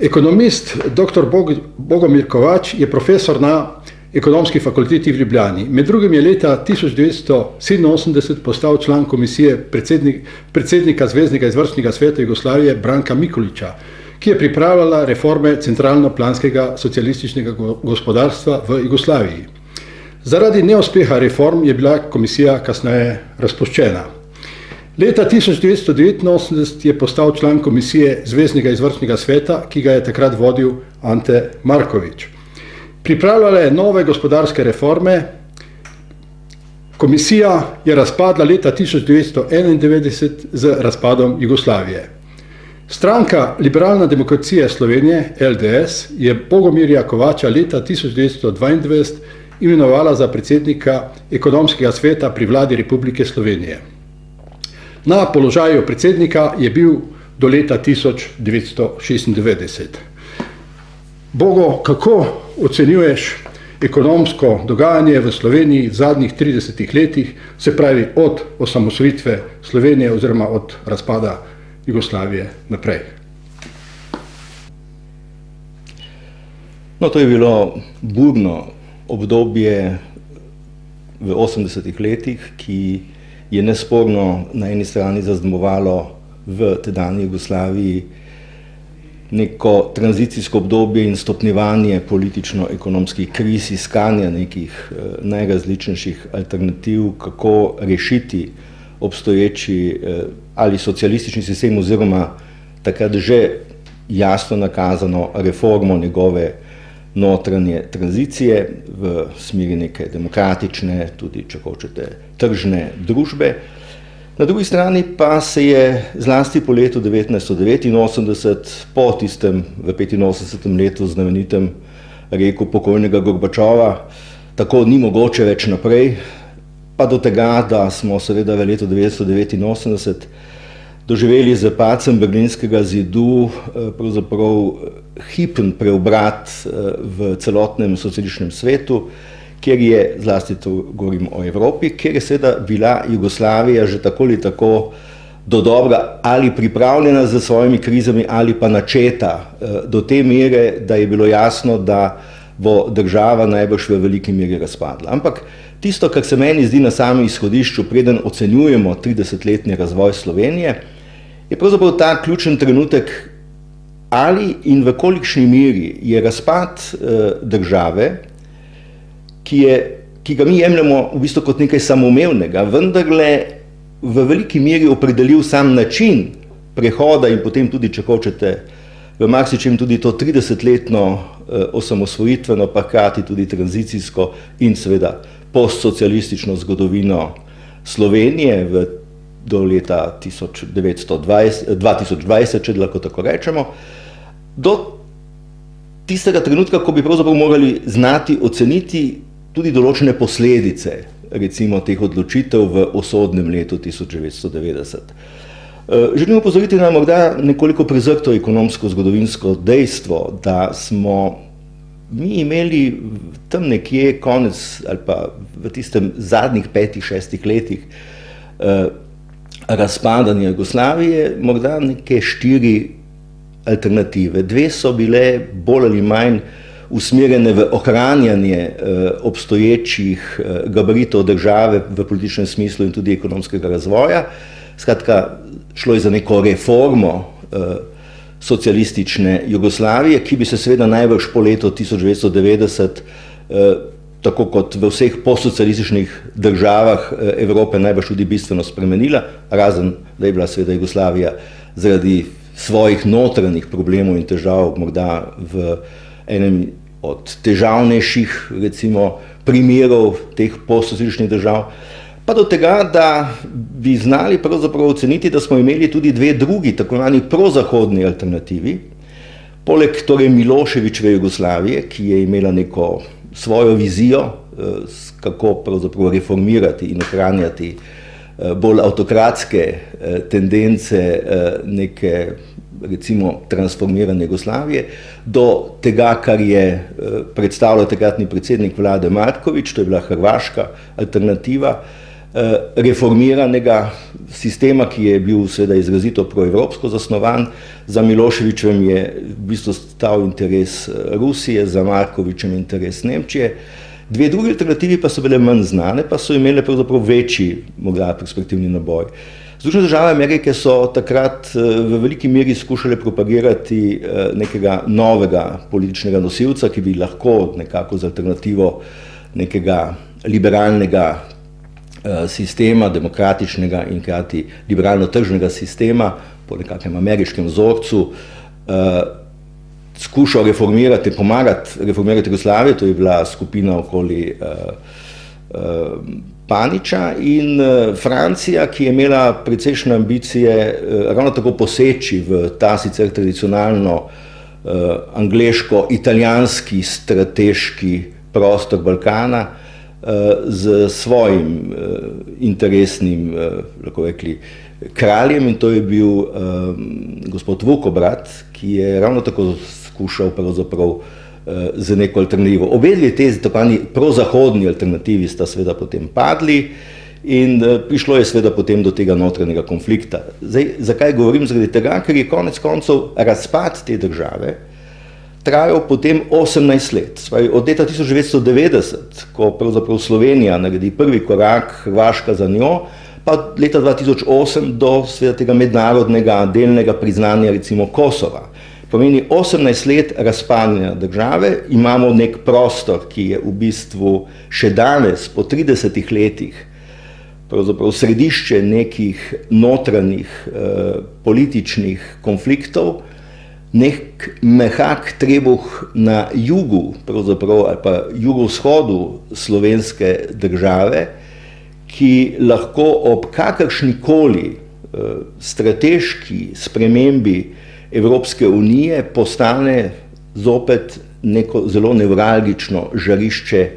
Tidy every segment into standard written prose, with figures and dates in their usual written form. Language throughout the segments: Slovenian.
Ekonomist dr. Bogomir Kovač je profesor na Ekonomski fakulteti v Ljubljani. Med drugim je leta 1987 postal član komisije predsednika Zveznega izvršnega sveta Jugoslavije Branka Mikulića, ki je pripravljala reforme centralno-planskega socialističnega gospodarstva v Jugoslaviji. Zaradi neuspeha reform je bila komisija kasneje razpuščena. Leta 1989 je postal član komisije Zveznega izvršnega sveta, ki ga je takrat vodil Ante Marković. Pripravljala je nove gospodarske reforme. Komisija je razpadla leta 1991 z razpadom Jugoslavije. Stranka Liberalna demokracija Slovenije, LDS, je Bogomirja Kovača leta 1992 imenovala za predsednika ekonomskega sveta pri vladi Republike Slovenije. Na položaju predsednika je bil do leta 1996. Bogo, kako ocenjuješ ekonomsko dogajanje v Sloveniji v zadnjih 30 letih, se pravi od osamosvojitve Slovenije oziroma od razpada Jugoslavije naprej? No, to je bilo burno obdobje v 80 letih, ki je nesporno na eni strani zaznamovalo v tedanji Jugoslaviji neko tranzicijsko obdobje in stopnjevanje politično-ekonomskih kriz, iskanja nekih najrazličnejših alternativ, kako rešiti obstoječi ali socialistični sistem oziroma takrat že jasno nakazano reformo njegove notranje tranzicije v smeri neke demokratične, tudi če hočete, tržne družbe. Na drugi strani pa se je zlasti po letu 1989, po tistem v 85. letu znamenitem reku pokojnega Gorbačova, tako ni mogoče več naprej, pa do tega, da smo seveda v letu 1989 doživeli z padcem Berlinskega zidu pravzaprav hipen preobrat v celotnem socialističnem svetu, kjer je, zlasti to govorim o Evropi, kjer je seveda bila Jugoslavija že tako ali tako dodobra ali pripravljena z svojimi krizami ali pa načeta do te mere, da je bilo jasno, da bo država najbrž v veliki meri razpadla. Ampak tisto, kar se meni zdi na samem izhodišču, preden ocenjujemo 30-letni razvoj Slovenije, je pravzaprav ta ključen trenutek, ali in v kolikšni meri je razpad države, ki ga mi jemljemo v bistvu kot nekaj samoumevnega, vendarle v veliki meri opredelil sam način prehoda in potem tudi, če hočete, v marsičem tudi to 30-letno osamosvojitveno, pa hkrati tudi tranzicijsko in seveda postsocialistično zgodovino Slovenije do leta 2020, če lahko tako rečemo, do tistega trenutka, ko bi pravzaprav morali znati oceniti tudi določene posledice, recimo teh odločitev v usodnem letu 1990. Želimo opozoriti na morda nekoliko prezrto ekonomsko-zgodovinsko dejstvo, da smo mi imeli tam nekje konec ali pa v tistem zadnjih 5-6 letih razpadanja Jugoslavije morda neke 4 alternative. 2 so bile bolj ali manj usmerjene v ohranjanje obstoječih gabaritov države v političnem smislu in tudi ekonomskega razvoja. Skratka, šlo je za neko reformo socialistične Jugoslavije, ki bi se seveda najbrž po letu 1990, tako kot v vseh postsocialističnih državah Evrope, najbrž tudi bistveno spremenila, razen da je bila seveda Jugoslavija zaradi svojih notranjih problemov in težav morda v enem od težavnejših, recimo, primerov teh postsocialističnih držav, pa do tega, da bi znali pravzaprav oceniti, da smo imeli tudi 2 drugi, tako imenovani prozahodni alternativi, poleg torej Miloševićeve Jugoslavije, ki je imela neko svojo vizijo, kako pravzaprav reformirati in ohranjati bolj avtokratske tendence neke, recimo, transformirane Jugoslavije, do tega, kar je predstavljal takratni predsednik vlade Marković, to je bila hrvaška alternativa, reformiranega sistema, ki je bil seveda izrazito proevropsko zasnovan. Za Miloševićem je v bistvu stal interes Rusije, za Markovićem interes Nemčije. Dve drugi alternativi pa so bile manj znane, pa so imele pravzaprav večji, morda perspektivni naboj. Združene države Amerike so takrat v veliki meri skušale propagirati nekega novega političnega nosilca, ki bi lahko nekako z alternativo nekega liberalnega sistema, demokratičnega in hkrati liberalno-tržnega sistema po nekakvem ameriškem vzorcu skušal reformirati, pomagati reformirati Jugoslavijo. To je bila skupina okoli Paniča, in Francija, ki je imela precejšnje ambicije ravno tako poseči v ta sicer tradicionalno angleško-italijanski strateški prostor Balkana z svojim interesnim, lahko rekli, kraljem, in to je bil gospod Vukobrad, ki je ravno tako skušal pravzaprav z neko alternativo. Obe dve te prozahodni alternativi sta seveda potem padli in prišlo je seveda potem do tega notranjega konflikta. Zdaj, zakaj govorim? Zaradi tega, ker je konec koncev razpad te države trajal potem 18 let. Od leta 1990, ko pravzaprav Slovenija naredi prvi korak, Hrvaška za njo, pa od leta 2008 do seveda tega mednarodnega delnega priznanja recimo Kosova. Pomeni 18 let razpadanja države, imamo nek prostor, ki je v bistvu še danes, po 30 letih, pravzaprav središče nekih notranjih političnih konfliktov, nek mehak trebuh na jugu, pravzaprav, ali pa jugovzhodu slovenske države, ki lahko ob kakršnikoli strateški spremembi Evropske unije postane zopet neko zelo nevralgično žarišče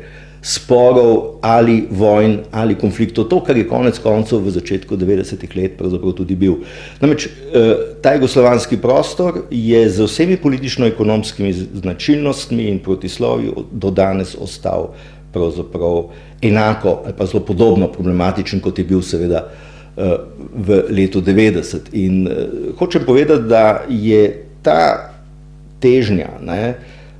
sporov ali vojn ali konfliktov. To, kar je konec koncev v začetku 90-ih let pravzaprav tudi bil. Namreč ta jugoslovanski prostor je z vsemi politično-ekonomskimi značilnostmi in protislovji do danes ostal pravzaprav enako ali pa zelo podobno problematičen, kot je bil seveda v letu 90. In hočem povedati, da je ta težnja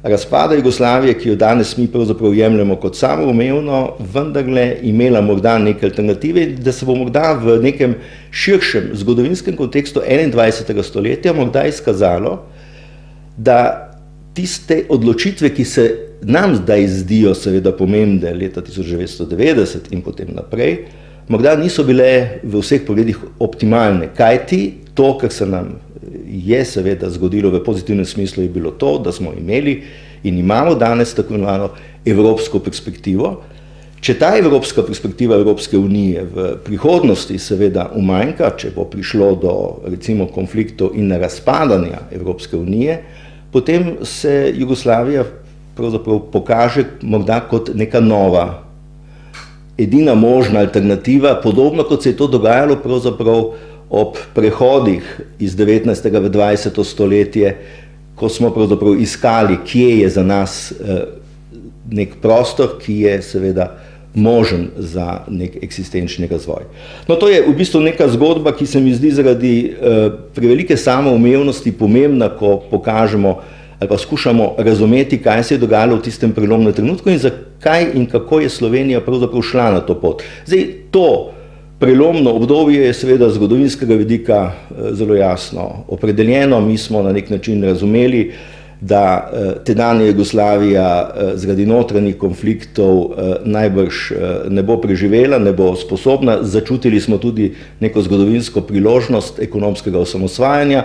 razpada Jugoslavije, ki jo danes mi pravzaprav jemljemo kot samoumevno, vendarle imela morda neke alternative, da se bo morda v nekem širšem zgodovinskem kontekstu 21. stoletja morda izkazalo, da tiste odločitve, ki se nam zdaj zdijo seveda pomembne leta 1990 in potem naprej, morda niso bile v vseh pogledih optimalne. Kajti to, kar se nam je seveda zgodilo v pozitivnem smislu, je bilo to, da smo imeli in imamo danes tako imenovano evropsko perspektivo. Če ta evropska perspektiva Evropske unije v prihodnosti seveda umanjka, če bo prišlo do recimo konfliktov in razpadanja Evropske unije, potem se Jugoslavija pravzaprav pokaže morda kot neka nova, edina možna alternativa, podobno kot se je to dogajalo pravzaprav ob prehodih iz 19. v 20. stoletje, ko smo pravzaprav iskali, kje je za nas nek prostor, ki je seveda možen za nek eksistenčni razvoj. No, to je v bistvu neka zgodba, ki se mi zdi zaradi prevelike samoumevnosti pomembna, ko pokažemo ali pa skušamo razumeti, kaj se je dogajalo v tistem prelomnem trenutku in zakaj in kako je Slovenija pravzaprav šla na to pot. Zdaj, to prelomno obdobje je seveda z zgodovinskega vidika zelo jasno opredeljeno. Mi smo na nek način razumeli, da tedanja Jugoslavija zaradi notranjih konfliktov najbrž ne bo preživela, ne bo sposobna. Začutili smo tudi neko zgodovinsko priložnost ekonomskega osamosvajanja.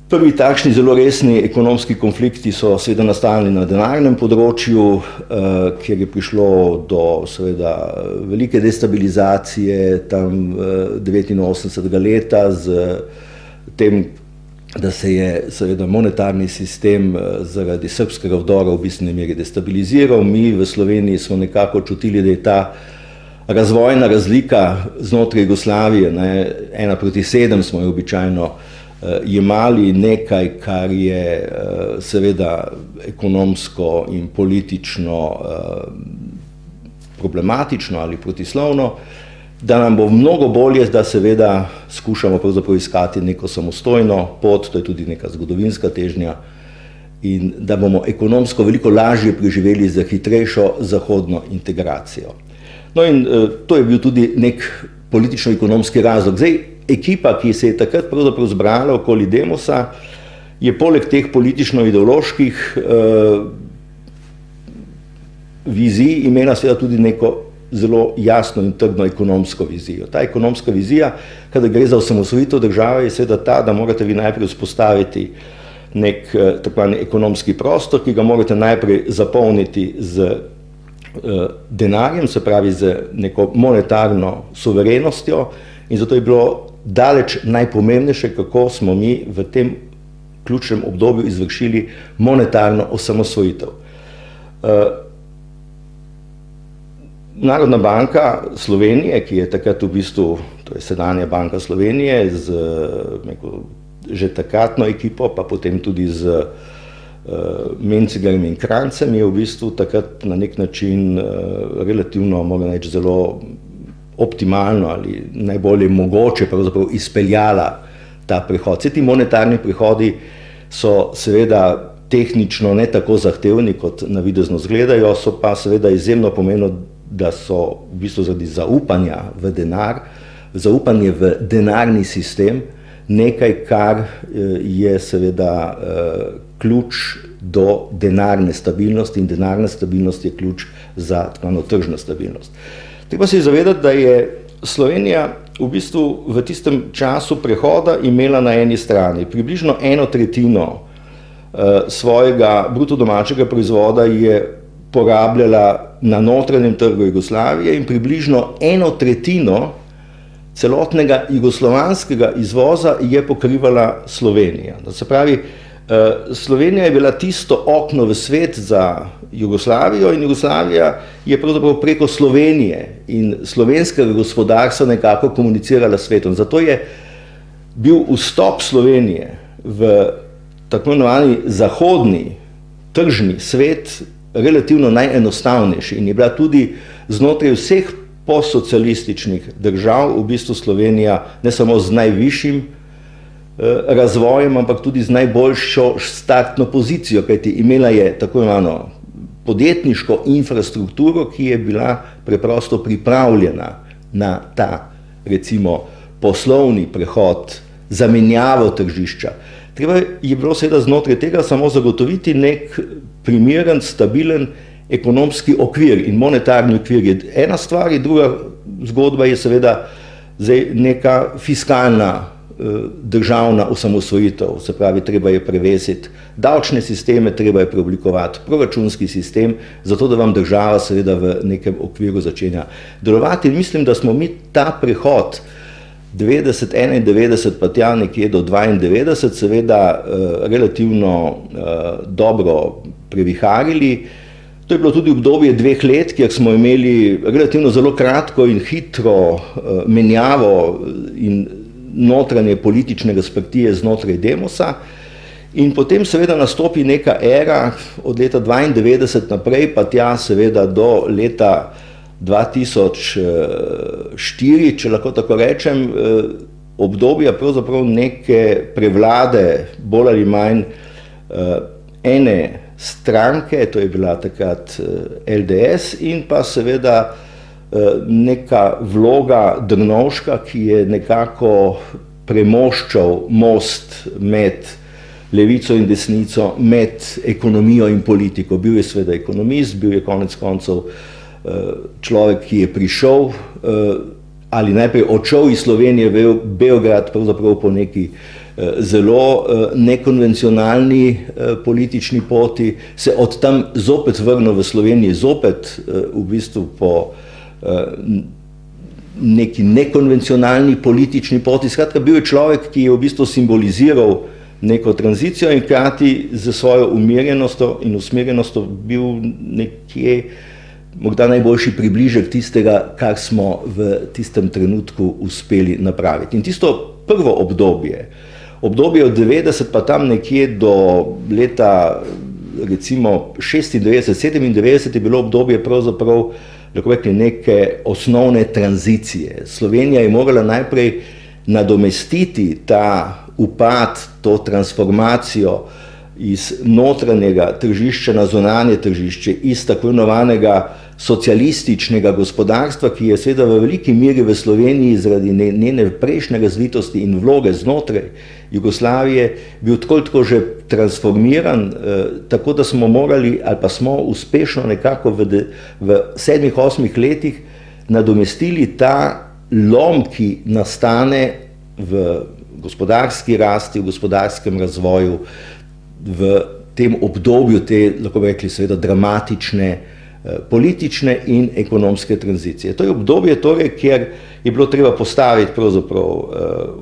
Prvi takšni zelo resni ekonomski konflikti so seveda nastali na denarnem področju, kjer je prišlo do seveda velike destabilizacije tam 89. leta z tem, da se je seveda monetarni sistem zaradi srbskega vdora v bistveni meri destabiliziral. Mi v Sloveniji smo nekako čutili, da je ta razvojna razlika znotraj Jugoslavije, 1:7 smo jo običajno jemali, nekaj, kar je seveda ekonomsko in politično problematično ali protislovno. da nam bo mnogo bolje, da seveda skušamo pravzaprav iskati neko samostojno pot, to je tudi neka zgodovinska težnja, in da bomo ekonomsko veliko lažje preživeli za hitrejšo zahodno integracijo. No in to je bil tudi nek politično-ekonomski razlog. Zdaj, ekipa, ki se je takrat pravzaprav zbrala okoli Demosa, je poleg teh politično-ideoloških vizij imela seveda tudi neko zelo jasno in trdno ekonomsko vizijo. Ta ekonomska vizija, kada gre za osamosvojitev države, je seveda ta, da morate vi najprej vzpostaviti nek takvani ekonomski prostor, ki ga morate najprej zapolniti z denarjem, se pravi z neko monetarno suverenostjo, in zato je bilo daleč najpomembnejše, kako smo mi v tem ključnem obdobju izvršili monetarno osamosvojitev. Narodna banka Slovenije, ki je takrat v bistvu, to je sedanja Banka Slovenije, z že takratno ekipo, pa potem tudi z Mencigerjem in Krancem, je v bistvu takrat na nek način relativno, moram reči, zelo optimalno ali najbolje mogoče pravzaprav izpeljala ta prehod. Vsi ti monetarni prehodi so seveda tehnično ne tako zahtevni, kot navidezno izgledajo, so pa seveda izjemno pomembno, da so v bistvu zaradi zaupanja v denar, zaupanje v denarni sistem, nekaj, kar je seveda ključ do denarne stabilnosti, in denarna stabilnost je ključ za tržno stabilnost. Treba se zavedati, da je Slovenija v bistvu v tistem času prehoda imela na eni strani približno 1/3 svojega bruto domačega proizvoda je porabljala na notranjem trgu Jugoslavije in približno 1/3 celotnega jugoslovanskega izvoza je pokrivala Slovenija. To se pravi, Slovenija je bila tisto okno v svet za Jugoslavijo, in Jugoslavija je pravzaprav preko Slovenije in slovenskega gospodarstva nekako komunicirala s svetom. Zato je bil vstop Slovenije v tako imenovani zahodni tržni svet relativno najenostavnejši, in je bila tudi znotraj vseh postsocialističnih držav v bistvu Slovenija ne samo z najvišjim razvojem, ampak tudi z najboljšo startno pozicijo, kajti imela je tako imenovano podjetniško infrastrukturo, ki je bila preprosto pripravljena na ta, recimo, poslovni prehod, zamenjavo tržišča. Treba je bilo seveda znotraj tega samo zagotoviti nek primeren, stabilen ekonomski okvir, in monetarni okvir je ena stvar, in druga zgodba je seveda zdaj neka fiskalna državna osamosvojitev, se pravi, treba je prevesiti davčne sisteme, treba je preoblikovati proračunski sistem, zato da vam država seveda v nekem okviru začenja delovati. In mislim, da smo mi ta prehod 90, 91 pa tja nekje do 92 seveda relativno dobro previharili. To je bilo tudi obdobje 2 let, kjer smo imeli relativno zelo kratko in hitro menjavo in notranje politične razprtije znotraj Demosa, in potem seveda nastopi neka era od leta 92 naprej pa tja seveda do leta 2004, če lahko tako rečem, obdobja pravzaprav neke prevlade bolj ali manj ene stranke, to je bila takrat LDS, in pa seveda neka vloga Drnovška, ki je nekako premoščal most med levico in desnico, med ekonomijo in politiko. Bil je seveda ekonomist, bil je konec koncev človek, ki je prišel ali najprej odšel iz Slovenije v Beograd, pravzaprav po neki zelo nekonvencionalni politični poti, se od tam zopet vrnil v Sloveniji, zopet v bistvu po neki nekonvencionalni politični poti. Skratka, bil je človek, ki je v bistvu simboliziral neko tranzicijo in hkrati z svojo umirjenostjo in usmerjenostjo bil nekje morda najboljši približek tistega, kar smo v tistem trenutku uspeli napraviti. In tisto prvo obdobje od 90 pa tam nekje do leta recimo 96-97 je bilo obdobje pravzaprav, lahko rekli, neke osnovne tranzicije. Slovenija je morala najprej nadomestiti ta upad, to transformacijo iz notranjega tržišča na zunanje tržišče, iz tako imenovanega socialističnega gospodarstva, ki je seveda v veliki meri v Sloveniji zaradi njene prejšnje razvitosti in vloge znotraj Jugoslavije bil tako že transformiran, tako da smo morali ali pa smo uspešno nekako v 7-8 letih nadomestili ta lom, ki nastane v gospodarski rasti, v gospodarskem razvoju, v tem obdobju te, lahko bi rekli, seveda dramatične politične in ekonomske tranzicije. To je obdobje, torej, kjer je bilo treba postaviti pravzaprav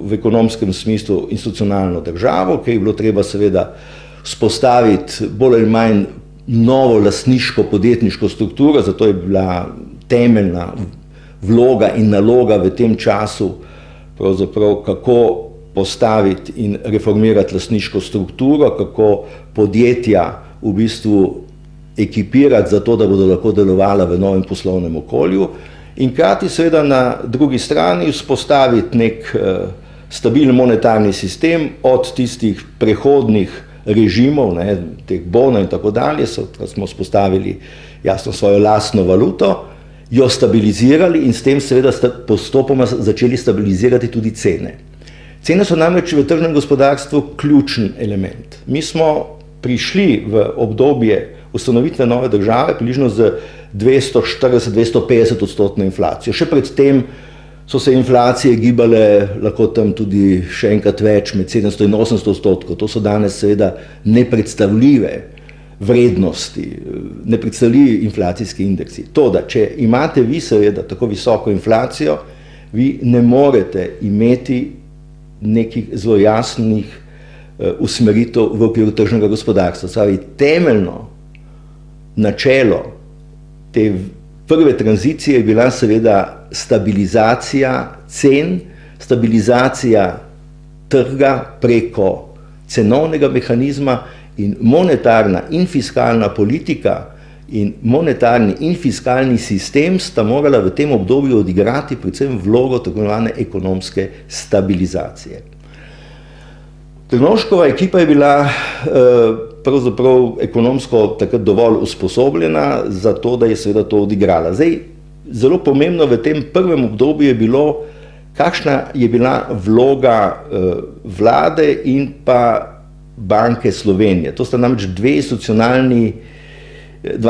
v ekonomskem smislu institucionalno državo, kjer je bilo treba seveda spostaviti bolj ali manj novo lastniško podjetniško strukturo, zato je bila temeljna vloga in naloga v tem času pravzaprav kako postaviti in reformirati lastniško strukturo, kako podjetja v bistvu ekipirati za to, da bodo lahko delovala v novem poslovnem okolju in krati seveda na drugi strani vzpostaviti nek stabilen monetarni sistem od tistih prehodnih režimov, teh bonov in tako dalje, smo vzpostavili jasno svojo lastno valuto, jo stabilizirali in s tem seveda postopoma začeli stabilizirati tudi cene. Cene so namreč v tržnem gospodarstvu ključen element. Mi smo prišli v obdobje ustanovitve nove države približno z 240-250% inflacijo. Še predtem so se inflacije gibale lahko tam tudi še enkrat več, med 700 in 800%. To so danes seveda nepredstavljive vrednosti, nepredstavljivi inflacijski indeksi. Toda, če imate vi seveda tako visoko inflacijo, vi ne morete imeti nekih zelo jasnih usmeritev v okviru tržnega gospodarstva. Pravi, temeljno načelo te prve tranzicije je bila seveda stabilizacija cen, stabilizacija trga preko cenovnega mehanizma in monetarna in fiskalna politika in monetarni in fiskalni sistem sta morala v tem obdobju odigrati predvsem vlogo tako imenovane ekonomske stabilizacije. Drnovškova ekipa je bila pravzaprav ekonomsko takrat dovolj usposobljena za to, da je seveda to odigrala. Zdaj, zelo pomembno v tem prvem obdobju je bilo, kakšna je bila vloga vlade in pa Banke Slovenije. To sta namreč dva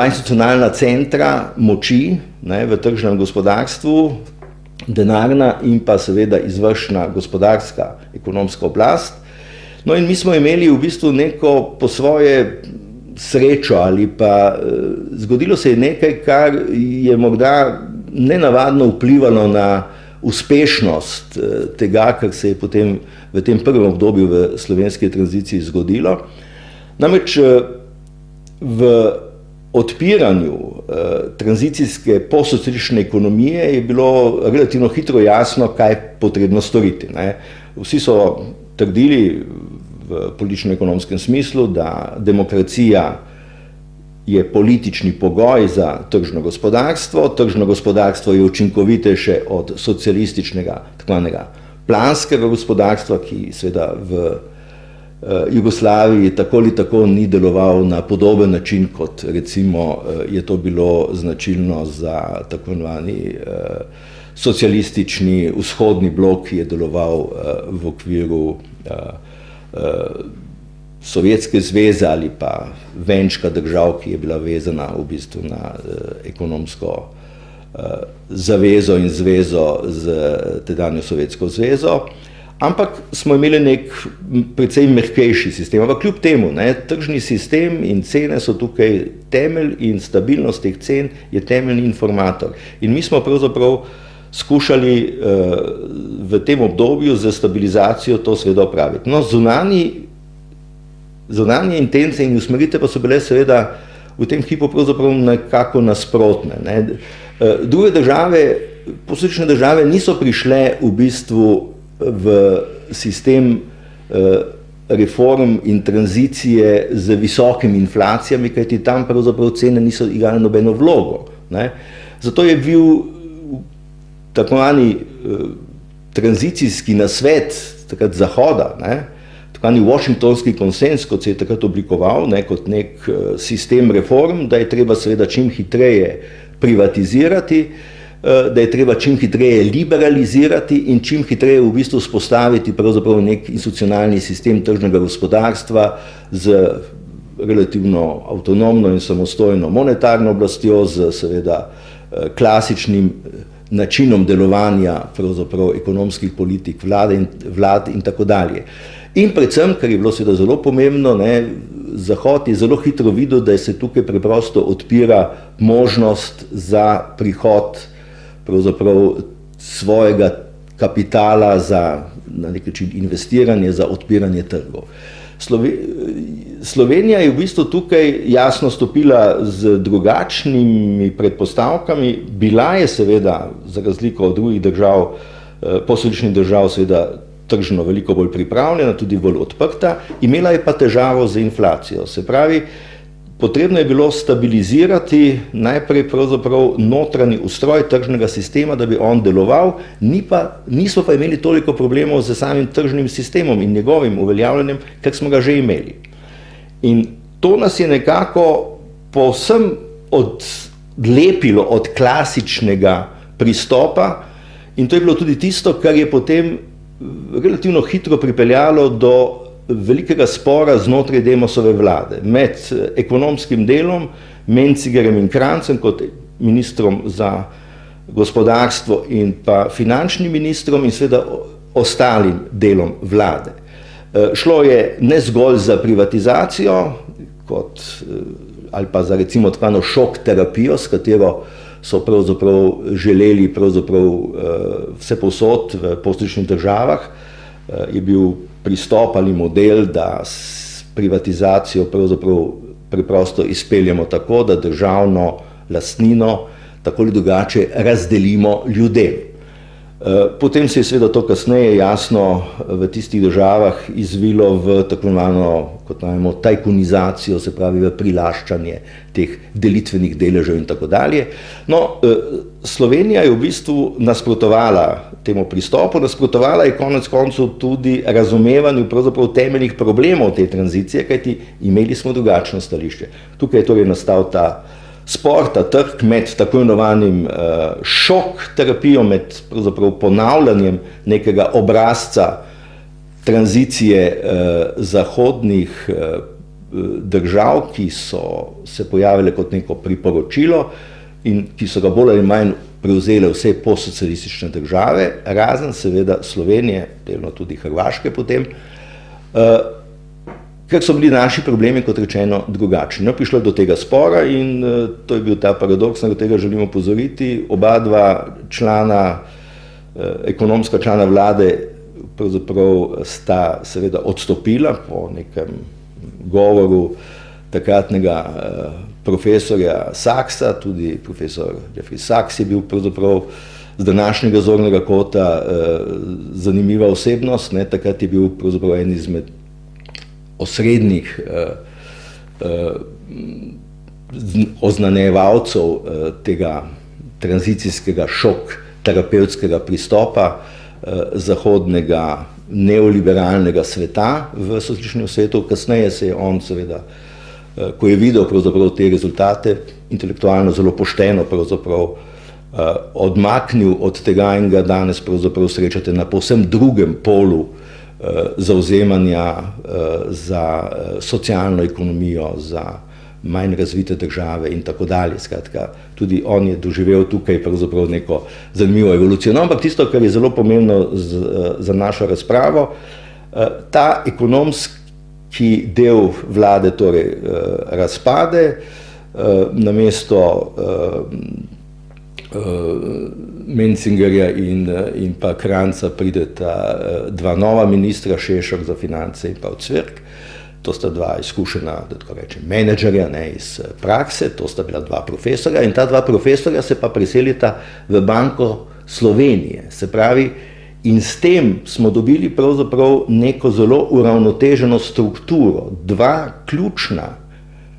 institucionalna centra moči v tržnem gospodarstvu, denarna in pa seveda izvršna gospodarska ekonomska oblast. No in mi smo imeli v bistvu neko po svoje srečo ali pa zgodilo se je nekaj, kar je morda nenavadno vplivalo na uspešnost tega, kar se je potem v tem prvem obdobju v slovenski tranziciji zgodilo. Namreč v odpiranju tranzicijske postsocialistične ekonomije je bilo relativno hitro jasno, kaj je potrebno storiti. Vsi so trdili v politično-ekonomskem smislu, da demokracija je politični pogoj za tržno gospodarstvo. Tržno gospodarstvo je učinkovitejše od socialističnega, tako imenovanega planskega gospodarstva, ki seveda v Jugoslaviji tako ali tako ni deloval na podoben način, kot recimo je to bilo značilno za tako imenovani socialistični vzhodni blok, ki je deloval v okviru Sovjetske zveze ali pa venčka držav, ki je bila vezana v bistvu na ekonomsko zavezo in zvezo z tedanjo Sovjetsko zvezo. Ampak smo imeli nek precej mehkejši sistem. Ampak kljub temu, tržni sistem in cene so tukaj temelj in stabilnost teh cen je temeljni informator. In mi smo pravzaprav skušali v tem obdobju za stabilizacijo to seveda opraviti. No, zunanje intence in usmerite pa so bile seveda v tem hipu pravzaprav nekako nasprotne. Druge države, posamične države niso prišle v bistvu v sistem reform in tranzicije z visokimi inflacijami, kajti tam pravzaprav cene niso igrale nobeno vlogo, ne. Zato je bil tako zvani tranzicijski nasvet takrat Zahoda, ne, tako zvani Washingtonski konsens, kot se je takrat oblikoval, ne, kot nek sistem reform, da je treba seveda čim hitreje privatizirati, da je treba čim hitreje liberalizirati in čim hitreje v bistvu vzpostaviti pravzaprav nek institucionalni sistem tržnega gospodarstva z relativno avtonomno in samostojno monetarno oblastjo, z seveda klasičnim načinom delovanja pravzaprav ekonomskih politik vlad in tako dalje. In predvsem, kar je bilo seveda zelo pomembno, ne, Zahod je zelo hitro videl, da se tukaj preprosto odpira možnost za prihod pravzaprav svojega kapitala za na nek način investiranje, za odpiranje trgov. Slovenija je v bistvu tukaj jasno stopila z drugačnimi predpostavkami, bila je seveda, za razliko od drugih držav, posrečnih držav, seveda tržno veliko bolj pripravljena, tudi bolj odprta, imela je pa težavo z inflacijo. Se pravi, potrebno je bilo stabilizirati najprej pravzaprav notranji ustroj tržnega sistema, da bi on deloval, nismo pa imeli toliko problemov z samim tržnim sistemom in njegovim uveljavljanjem, ker smo ga že imeli. In to nas je nekako povsem odlepilo od klasičnega pristopa in to je bilo tudi tisto, kar je potem relativno hitro pripeljalo do velikega spora znotraj Demosove vlade med ekonomskim delom, Mencigerjem in Krancem kot ministrom za gospodarstvo in pa finančnim ministrom in seveda ostalim delom vlade. Šlo je ne zgolj za privatizacijo ali pa za recimo tako šok terapijo, s katero so pravzaprav želeli vse povsod v posrečnih državah, je bil pristop ali model, da s privatizacijo pravzaprav preprosto izpeljemo tako, da državno lastnino tako ali drugače razdelimo ljudem. Potem se je seveda to kasneje jasno v tistih državah izvilo v tako imenovano, kot navajamo, tajkunizacijo, se pravi v prilaščanje teh delitvenih deležev in tako dalje. No, Slovenija je v bistvu nasprotovala temu pristopu, nasprotovala je konec koncev tudi razumevanju pravzaprav temeljnih problemov te tranzicije, kajti imeli smo drugačno stališče. Tukaj je torej nastal ta spor, ta trk med tako imenovanim šok terapijo, med pravzaprav ponavljanjem nekega obrazca tranzicije zahodnih držav, ki so se pojavile kot neko priporočilo in ki so ga bolj ali manj prevzele vse postsocialistične države, razen seveda Slovenije, delno tudi Hrvaške potem, ker so bili naši problemi, kot rečeno, drugačni. No, prišlo je do tega spora in to je bil ta paradoks, na katerega želimo opozoriti. Oba dva člana, ekonomska člana vlade, pravzaprav sta seveda odstopila po nekem govoru takratnega profesorja Saxa, tudi profesor Jeffrey Sachs je bil pravzaprav z današnjega zornega kota zanimiva osebnost, ne, takrat je bil pravzaprav en izmed osrednjih oznanevalcev tega tranzicijskega šok terapevtskega pristopa zahodnega neoliberalnega sveta v socialističnem svetu. Kasneje se je on seveda, ko je videl pravzaprav te rezultate, intelektualno zelo pošteno pravzaprav odmaknil od tega in ga danes pravzaprav srečate na povsem drugem polu zavzemanja za socialno ekonomijo, za manj razvite države in tako dalje. Skratka, tudi on je doživel tukaj pravzaprav neko zanimivo evolucijo. No, ampak tisto, kar je zelo pomembno za našo razpravo, ta ekonomski del vlade torej razpade, namesto Mencingerja in pa Kranca prideta dva nova ministra, Šešok za finance in pa Ocvirk. To sta dva izkušena, da tako rečem, menedžerja, ne, iz prakse, to sta bila dva profesorja in ta dva profesorja se pa preselita v Banko Slovenije. Se pravi, In s tem smo dobili pravzaprav neko zelo uravnoteženo strukturo. Dva ključna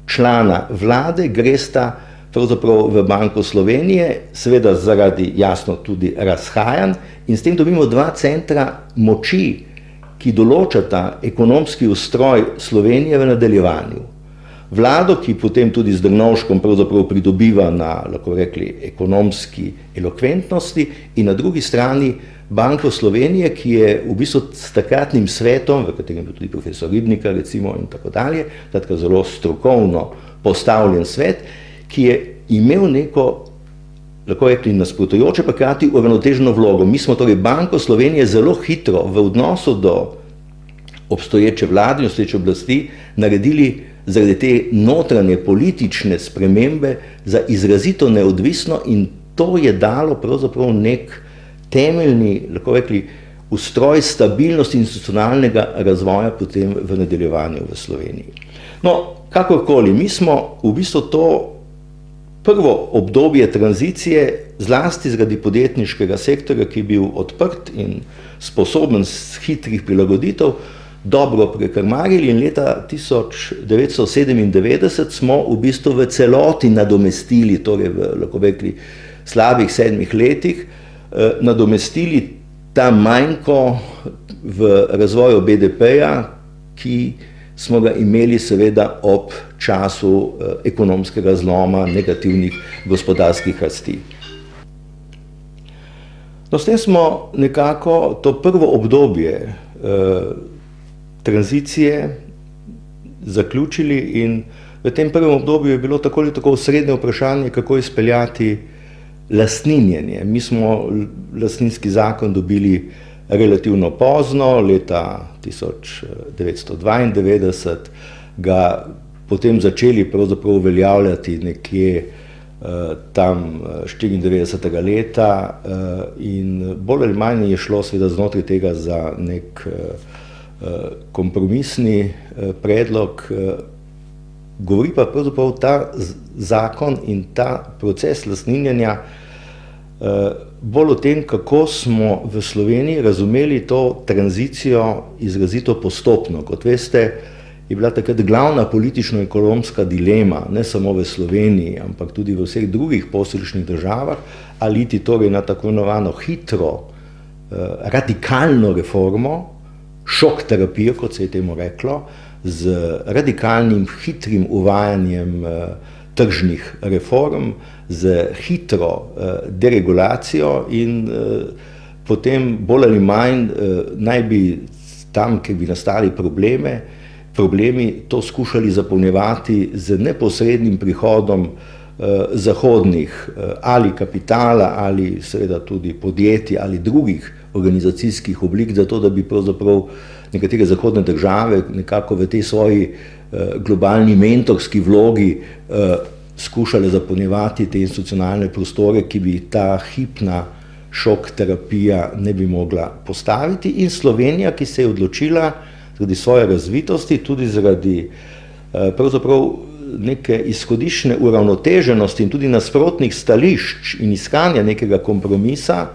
člana vlade gresta pravzaprav v Banko Slovenije, seveda zaradi jasno tudi razhajanj, in s tem dobimo dva centra moči, ki določata ekonomski ustroj Slovenije v nadaljevanju. Vlado, ki potem tudi z Drnovškom pravzaprav pridobiva na, lahko rekli, ekonomski elokventnosti, in na drugi strani Banko Slovenije, ki je v bistvu s takratnim svetom, v katerem je tudi profesor Ribnikar recimo in tako dalje, tako zelo strokovno postavljen svet, ki je imel neko, lahko rekli, nasprotujoče pa hkrati uravnoteženo vlogo. Mi smo torej Banko Slovenije zelo hitro v odnosu do obstoječe vlade in obstoječe oblasti naredili zaradi te notranje politične spremembe za izrazito neodvisno, in to je dalo pravzaprav nek temeljni, lahko rekli, ustroj stabilnosti institucionalnega razvoja potem v nadaljevanju v Sloveniji. No, kakorkoli, mi smo v bistvu to prvo obdobje tranzicije, zlasti zaradi podjetniškega sektorja, ki je bil odprt in sposoben hitrih prilagoditev, dobro prekrmarili, in leta 1997 smo v bistvu v celoti nadomestili, torej v, lahko rekli, slabih 7 letih, nadomestili ta manjko v razvoju BDP-ja, ki smo ga imeli seveda ob času ekonomskega zloma, negativnih gospodarskih rasti. No, s tem smo nekako to prvo obdobje tranzicije zaključili, in v tem prvem obdobju je bilo tako ali tako osrednje vprašanje, kako izpeljati lastninjenje. Mi smo lastninski zakon dobili relativno pozno, leta 1992, ga potem začeli pravzaprav uveljavljati nekje tam 94. leta, in bolj ali manj je šlo seveda znotraj tega za nek kompromisni predlog. Govori pa pravzaprav ta zakon in ta proces lastninjenja bolj o tem, kako smo v Sloveniji razumeli to tranzicijo izrazito postopno. Kot veste, je bila takrat glavna politično-ekonomska dilema, ne samo v Sloveniji, ampak tudi v vseh drugih posrečnih državah, ali iti torej na tako imenovano hitro, radikalno reformo, šok terapijo, kot se je temu reklo, z radikalnim, hitrim uvajanjem tržnih reform, z hitro deregulacijo, in potem bolj ali manj naj bi tam, kjer bi nastali problemi to skušali zapolnjevati z neposrednim prihodom zahodnih ali kapitala ali seveda tudi podjetij ali drugih organizacijskih oblik, zato da bi pravzaprav nekatere zahodne države nekako v tej svoji globalni mentorski vlogi skušale zapolnjevati te institucionalne prostore, ki bi ta hipna šok terapija ne bi mogla postaviti. In Slovenija, ki se je odločila zaradi svoje razvitosti, tudi zaradi pravzaprav neke izhodiščne uravnoteženosti in tudi nasprotnih stališč in iskanja nekega kompromisa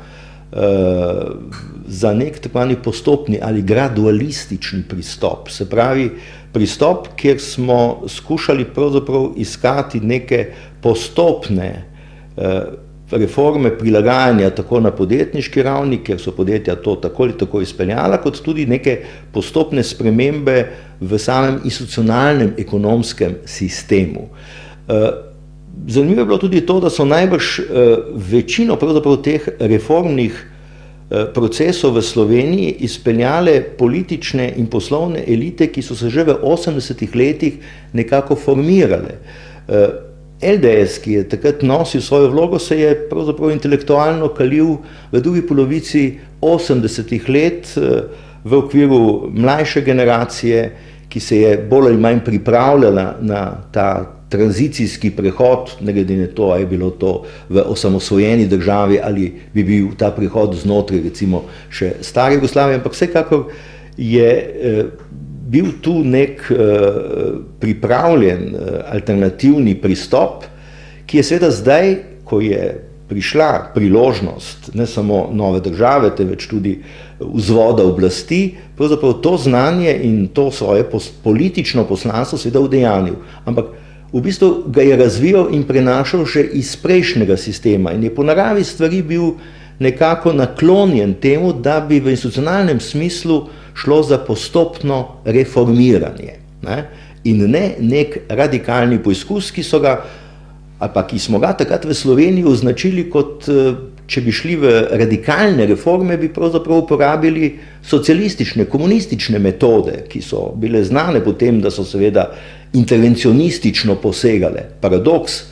za nek tako postopni ali gradualistični pristop. Se pravi, pristop, kjer smo skušali pravzaprav iskati neke postopne reforme prilagajanja tako na podjetniški ravni, kjer so podjetja to tako ali tako izpeljala, kot tudi neke postopne spremembe v samem institucionalnem ekonomskem sistemu. Zanimivo je bilo tudi to, da so najbrž večino pravzaprav teh reformnih procesov v Sloveniji izpeljale politične in poslovne elite, ki so se že v 80. letih nekako formirale. LDS, ki je takrat nosil svojo vlogo, se je pravzaprav intelektualno kalil v drugi polovici 80. let v okviru mlajše generacije, ki se je bolj ali manj pripravljala na ta tranzicijski prehod, ne glede na to, ali je bilo to v osamosvojeni državi ali bi bil ta prehod znotraj recimo še stare Jugoslavije, ampak vsekakor je bil tu nek pripravljen alternativni pristop, ki je seveda zdaj, ko je prišla priložnost ne samo nove države, temveč tudi vzvoda oblasti, pravzaprav to znanje in to svoje politično poslanstvo seveda udejanil. Ampak v bistvu ga je razvijal in prenašal še iz prejšnjega sistema in je po naravi stvari bil nekako naklonjen temu, da bi v institucionalnem smislu šlo za postopno reformiranje. In ne nek radikalni poizkus, ki smo ga takrat v Sloveniji označili kot, če bi šli v radikalne reforme, bi pravzaprav uporabili socialistične, komunistične metode, ki so bile znane po tem, da so seveda intervencionistično posegale. Paradoks,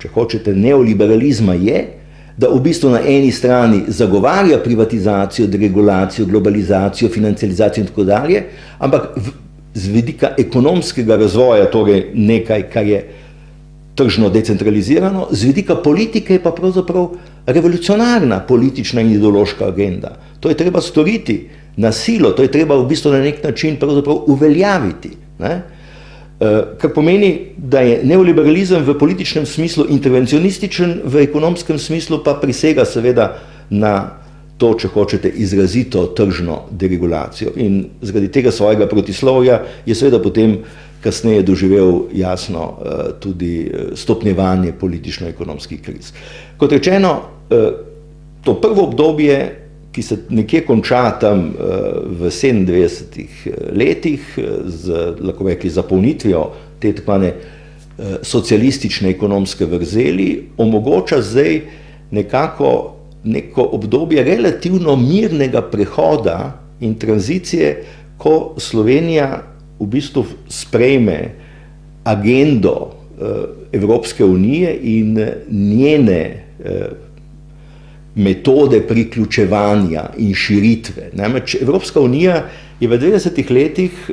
če hočete, neoliberalizma je, da v bistvu na eni strani zagovarja privatizacijo, deregulacijo, globalizacijo, financializacijo in tako dalje, ampak z vidika ekonomskega razvoja, torej nekaj, kar je tržno decentralizirano, z vidika politike je pa pravzaprav revolucionarna politična in ideološka agenda. To je treba storiti na silo, to je treba v bistvu na nek način pravzaprav uveljaviti. Kar pomeni, da je neoliberalizem v političnem smislu intervencionističen, v ekonomskem smislu pa prisega seveda na to, če hočete, izrazito tržno deregulacijo. In zaradi tega svojega protislovja je seveda potem kasneje doživel jasno tudi stopnjevanje politično-ekonomskih kriz. Kot rečeno, to prvo obdobje, ki se nekje konča tam v 97 letih z, lahko rekli, zapolnitvijo te takvane socialistične ekonomske vrzeli, omogoča zdaj neko obdobje relativno mirnega prehoda in tranzicije, ko Slovenija v bistvu sprejme agendo Evropske unije in njene metode priključevanja in širitve. Namreč Evropska unija je v 90 letih,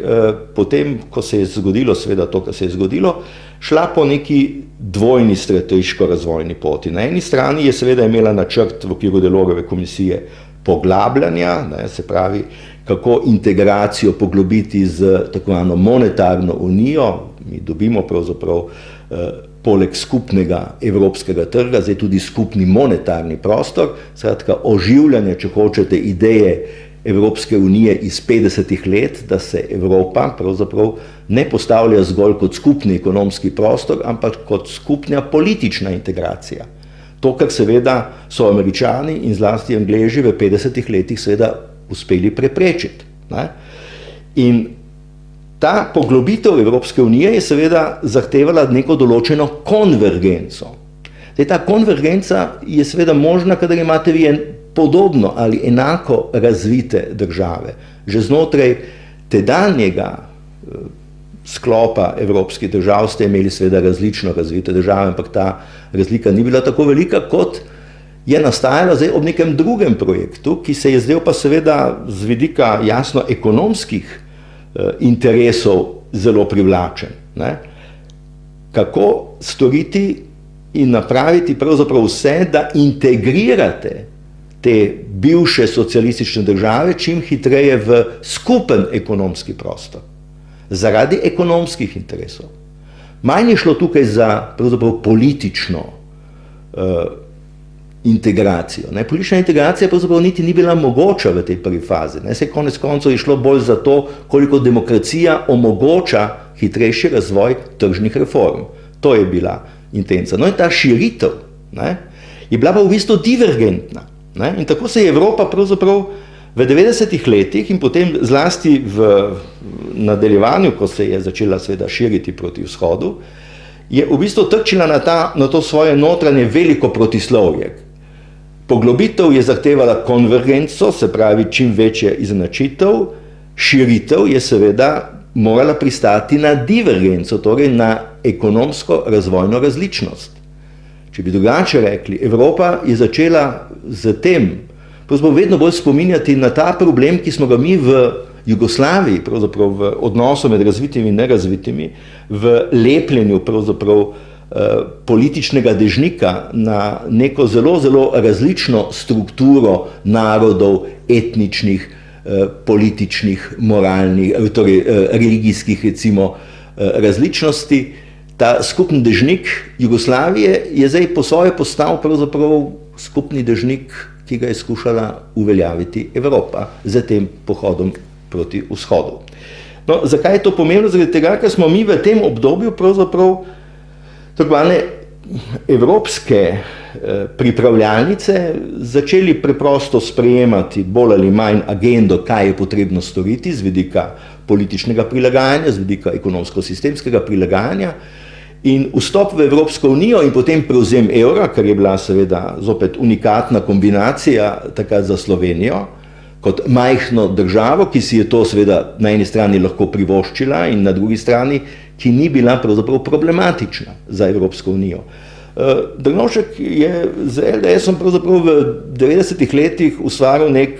potem, ko se je zgodilo seveda to, kar se je zgodilo, šla po neki dvojni strateško-razvojni poti. Na eni strani je seveda imela načrt v okviru Delorove komisije poglabljanja, se pravi, kako integracijo poglobiti z tako imenovano monetarno unijo. Mi dobimo pravzaprav poleg skupnega evropskega trga, zdaj tudi skupni monetarni prostor, skratka oživljanje, če hočete, ideje Evropske unije iz 50 let, da se Evropa pravzaprav ne postavlja zgolj kot skupni ekonomski prostor, ampak kot skupna politična integracija. To, kar seveda so Američani in zlasti Angleži v 50 letih seveda uspeli preprečiti. In ta poglobitev Evropske unije je seveda zahtevala neko določeno konvergenco. Ta konvergenca je seveda možna, kadar imate vi podobno ali enako razvite države. Že znotraj tedanjega sklopa evropskih držav ste imeli seveda različno razvite države, ampak ta razlika ni bila tako velika, kot je nastajala zdaj ob nekem drugem projektu, ki se je zdel pa seveda z vidika jasno ekonomskih interesov zelo privlačen. Kako storiti in napraviti pravzaprav vse, da integrirate te bivše socialistične države čim hitreje v skupen ekonomski prostor, zaradi ekonomskih interesov. Manj je šlo tukaj za pravzaprav politično integracijo. Politična integracija pravzaprav niti ni bila mogoča v tej prvi fazi. Se konec koncev je šlo bolj za to, koliko demokracija omogoča hitrejši razvoj tržnih reform. To je bila intenca. No in ta širitev je bila pa v bistvu divergentna. In tako se je Evropa pravzaprav v 90 letih in potem zlasti v nadaljevanju, ko se je začela seveda širiti proti vzhodu, je v bistvu trčila na to svoje notranje veliko protislovje. Poglobitev je zahtevala konvergenco, se pravi čim večja izenačitev, širitev je seveda morala pristati na divergenco, torej na ekonomsko razvojno različnost. Če bi drugače rekli, Evropa je začela z tem, pravzaprav vedno bolj spominjati na ta problem, ki smo ga mi v Jugoslaviji, pravzaprav v odnosu med razvitimi in nerazvitimi, v lepljenju pravzaprav političnega dežnika na neko zelo, zelo različno strukturo narodov, etničnih, političnih, moralnih, torej religijskih recimo različnosti. ta skupni dežnik Jugoslavije je zdaj po svoje postal pravzaprav skupni dežnik, ki ga je skušala uveljaviti Evropa z tem pohodom proti vzhodu. No, zakaj je to pomembno? Zaradi tega, ker smo mi v tem obdobju pravzaprav tako imenovane evropske pripravljalnice začeli preprosto sprejemati bolj ali manj agendo, kaj je potrebno storiti z vidika političnega prilagajanja, z vidika ekonomsko-sistemskega prilagajanja, in vstop v Evropsko unijo in potem prevzem evra, kar je bila seveda zopet unikatna kombinacija takrat za Slovenijo, kot majhno državo, ki si je to seveda na eni strani lahko privoščila in na drugi strani, ki ni bila pravzaprav problematična za Evropsko unijo. Drnovšek je z LDS-om pravzaprav v 90-ih letih ustvaril nek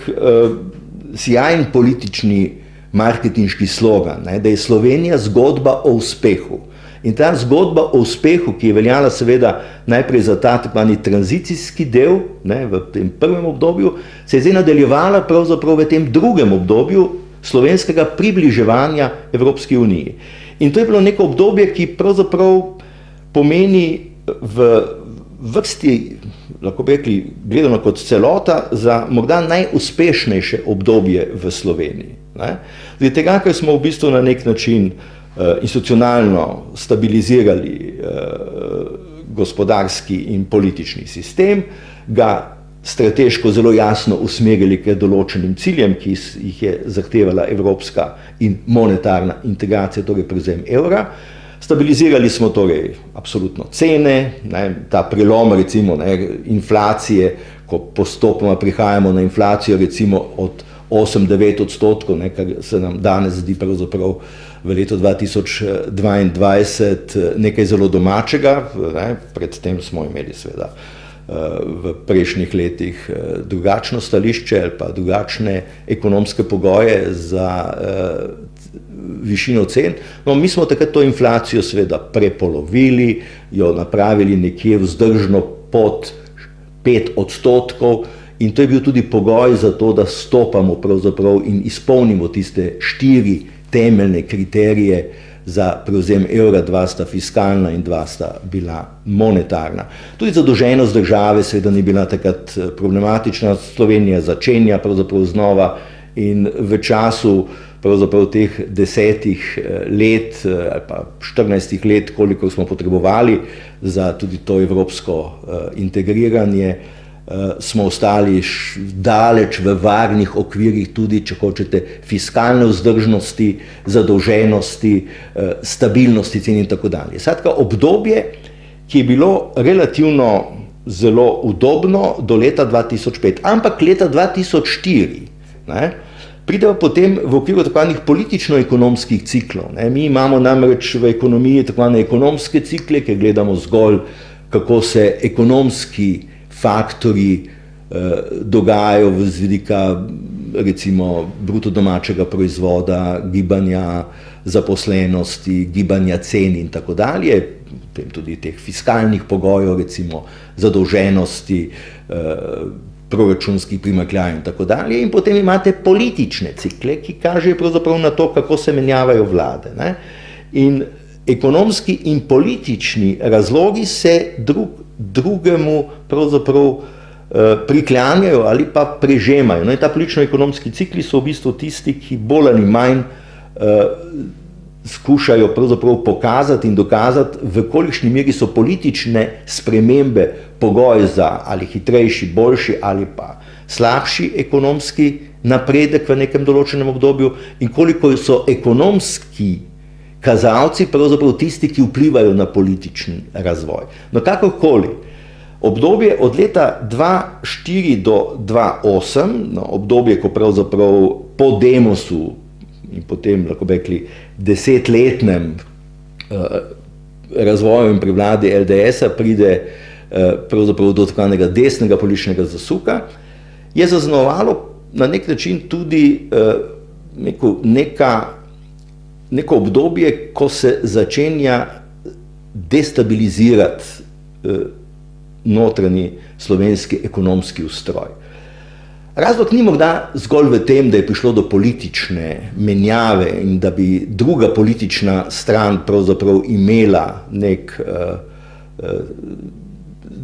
sjajen politični marketinški slogan, da je Slovenija zgodba o uspehu. In ta zgodba o uspehu, ki je veljala seveda najprej za ta tranzicijski del, v tem prvem obdobju, se je zdaj nadaljevala pravzaprav v tem drugem obdobju slovenskega približevanja Evropski uniji. In to je bilo neko obdobje, ki pravzaprav pomeni v vrsti, lahko bi rekli, gledano kot celota, za morda najuspešnejše obdobje v Sloveniji. Zaradi tega, ker smo v bistvu na nek način institucionalno stabilizirali gospodarski in politični sistem, ga strateško zelo jasno usmerili k določenim ciljem, ki jih je zahtevala evropska in monetarna integracija, torej prevzem evra. Stabilizirali smo torej absolutno cene, ta prelom recimo inflacije, ko postopoma prihajamo na inflacijo recimo od 8-9 odstotkov, kar se nam danes zdi pravzaprav v letu 2022 nekaj zelo domačega, predtem smo imeli seveda v prejšnjih letih drugačno stališče ali pa drugačne ekonomske pogoje za višino cen. No, mi smo takrat to inflacijo seveda prepolovili, jo napravili nekje vzdržno pod 5 odstotkov, in to je bil tudi pogoj za to, da stopamo pravzaprav in izpolnimo tiste 4 temeljne kriterije za prevzem evra, 2 sta fiskalna in 2 sta bila monetarna. Tudi zadolženost države seveda ni bila takrat problematična, Slovenija začenja pravzaprav znova in v času pravzaprav teh 10 let ali pa 14 let, koliko smo potrebovali za tudi to evropsko integriranje, smo ostali daleč v varnih okvirih tudi, če hočete, fiskalne vzdržnosti, zadolženosti, stabilnosti cen in tako dalje. Skratka, obdobje, ki je bilo relativno zelo udobno do leta 2005, ampak leta 2004 pride pa potem v okviru tako zvanih politično-ekonomskih ciklov. Mi imamo namreč v ekonomiji tako zvane ekonomske cikle, kjer gledamo zgolj, kako se ekonomski faktori dogajajo z vidika recimo bruto domačega proizvoda, gibanja zaposlenosti, gibanja cen in tako dalje, potem tudi teh fiskalnih pogojev, recimo zadolženosti, proračunskih primanjkljajev in tako dalje, in potem imate politične cikle, ki kažejo pravzaprav na to, kako se menjavajo vlade. In ekonomski in politični razlogi se drugemu pravzaprav priklanjajo ali pa prežemajo. In ta politično-ekonomski cikli so v bistvu tisti, ki bolj ali manj skušajo pravzaprav pokazati in dokazati, v kolikšni meri so politične spremembe pogoj za ali hitrejši, boljši ali pa slabši ekonomski napredek v nekem določenem obdobju in koliko so ekonomski kazalci pravzaprav tisti, ki vplivajo na politični razvoj. No, kakorkoli, obdobje od leta 2004 do 2008, obdobje, ko pravzaprav po Demosu in potem, lahko bi rekli, 10-letnem razvoju in prevladi LDS-a pride pravzaprav do takega desnega političnega zasuka, je zaznamovalo na nek način tudi neko obdobje, ko se začenja destabilizirati notranji slovenski ekonomski ustroj. Razlog ni morda zgolj v tem, da je prišlo do politične menjave in da bi druga politična stran pravzaprav imela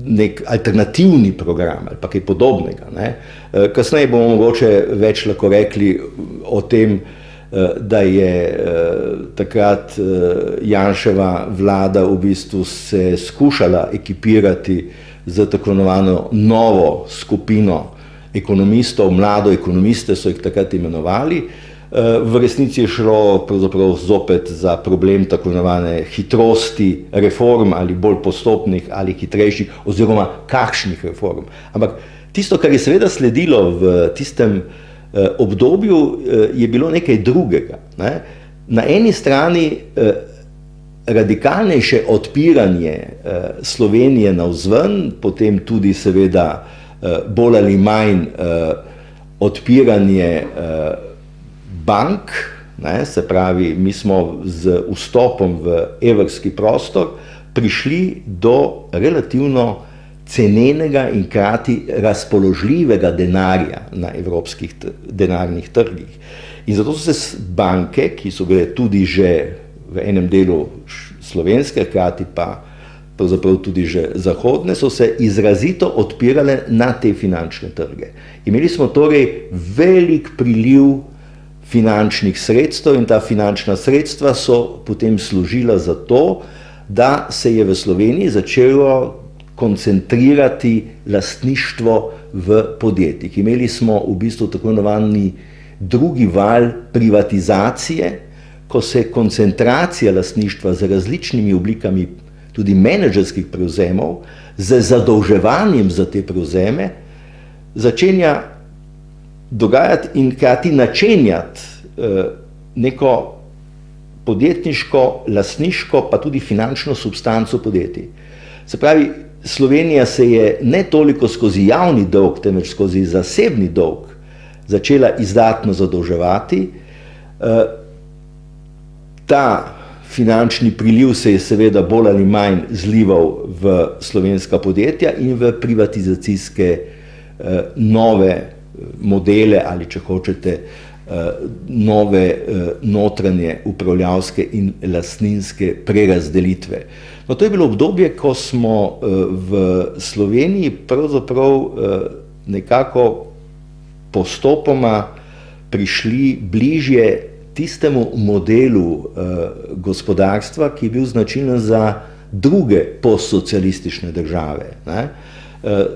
nek alternativni program ali pa kaj podobnega. Kasneje bomo mogoče več lahko rekli o tem, da je takrat Janševa vlada v bistvu se skušala ekipirati z tako imenovano novo skupino ekonomistov, mlado ekonomiste so jih takrat imenovali. V resnici je šlo pravzaprav zopet za problem tako imenovane hitrosti reform ali bolj postopnih ali hitrejših oziroma kakšnih reform. Ampak tisto, kar je seveda sledilo v tistem obdobju, je bilo nekaj drugega. Na eni strani radikalnejše odpiranje Slovenije navzven, potem tudi seveda bolj ali manj odpiranje bank, se pravi, mi smo z vstopom v evrski prostor prišli do relativno cenenega in hkrati razpoložljivega denarja na evropskih denarnih trgih. In zato so se banke, ki so bile tudi že v enem delu slovenske, hkrati pa pravzaprav tudi že zahodne, so se izrazito odpirale na te finančne trge. Imeli smo torej velik priliv finančnih sredstev in ta finančna sredstva so potem služila za to, da se je v Sloveniji začelo koncentrirati lastništvo v podjetjih. Imeli smo v bistvu tako imenovani drugi val privatizacije, ko se koncentracija lastništva z različnimi oblikami tudi menedžerskih prevzemov, z zadolževanjem za te prevzeme, začenja dogajati in hkrati načenjati neko podjetniško, lastniško, pa tudi finančno substanco podjetij. Se pravi, Slovenija se je ne toliko skozi javni dolg, temveč skozi zasebni dolg začela izdatno zadolževati. Ta finančni priliv se je seveda bolj ali manj zlival v slovenska podjetja in v privatizacijske nove modele ali, če hočete, nove notranje upravljavske in lastninske prerazdelitve. No, to je bilo obdobje, ko smo v Sloveniji pravzaprav nekako postopoma prišli bližje tistemu modelu gospodarstva, ki je bil značilen za druge postsocialistične države.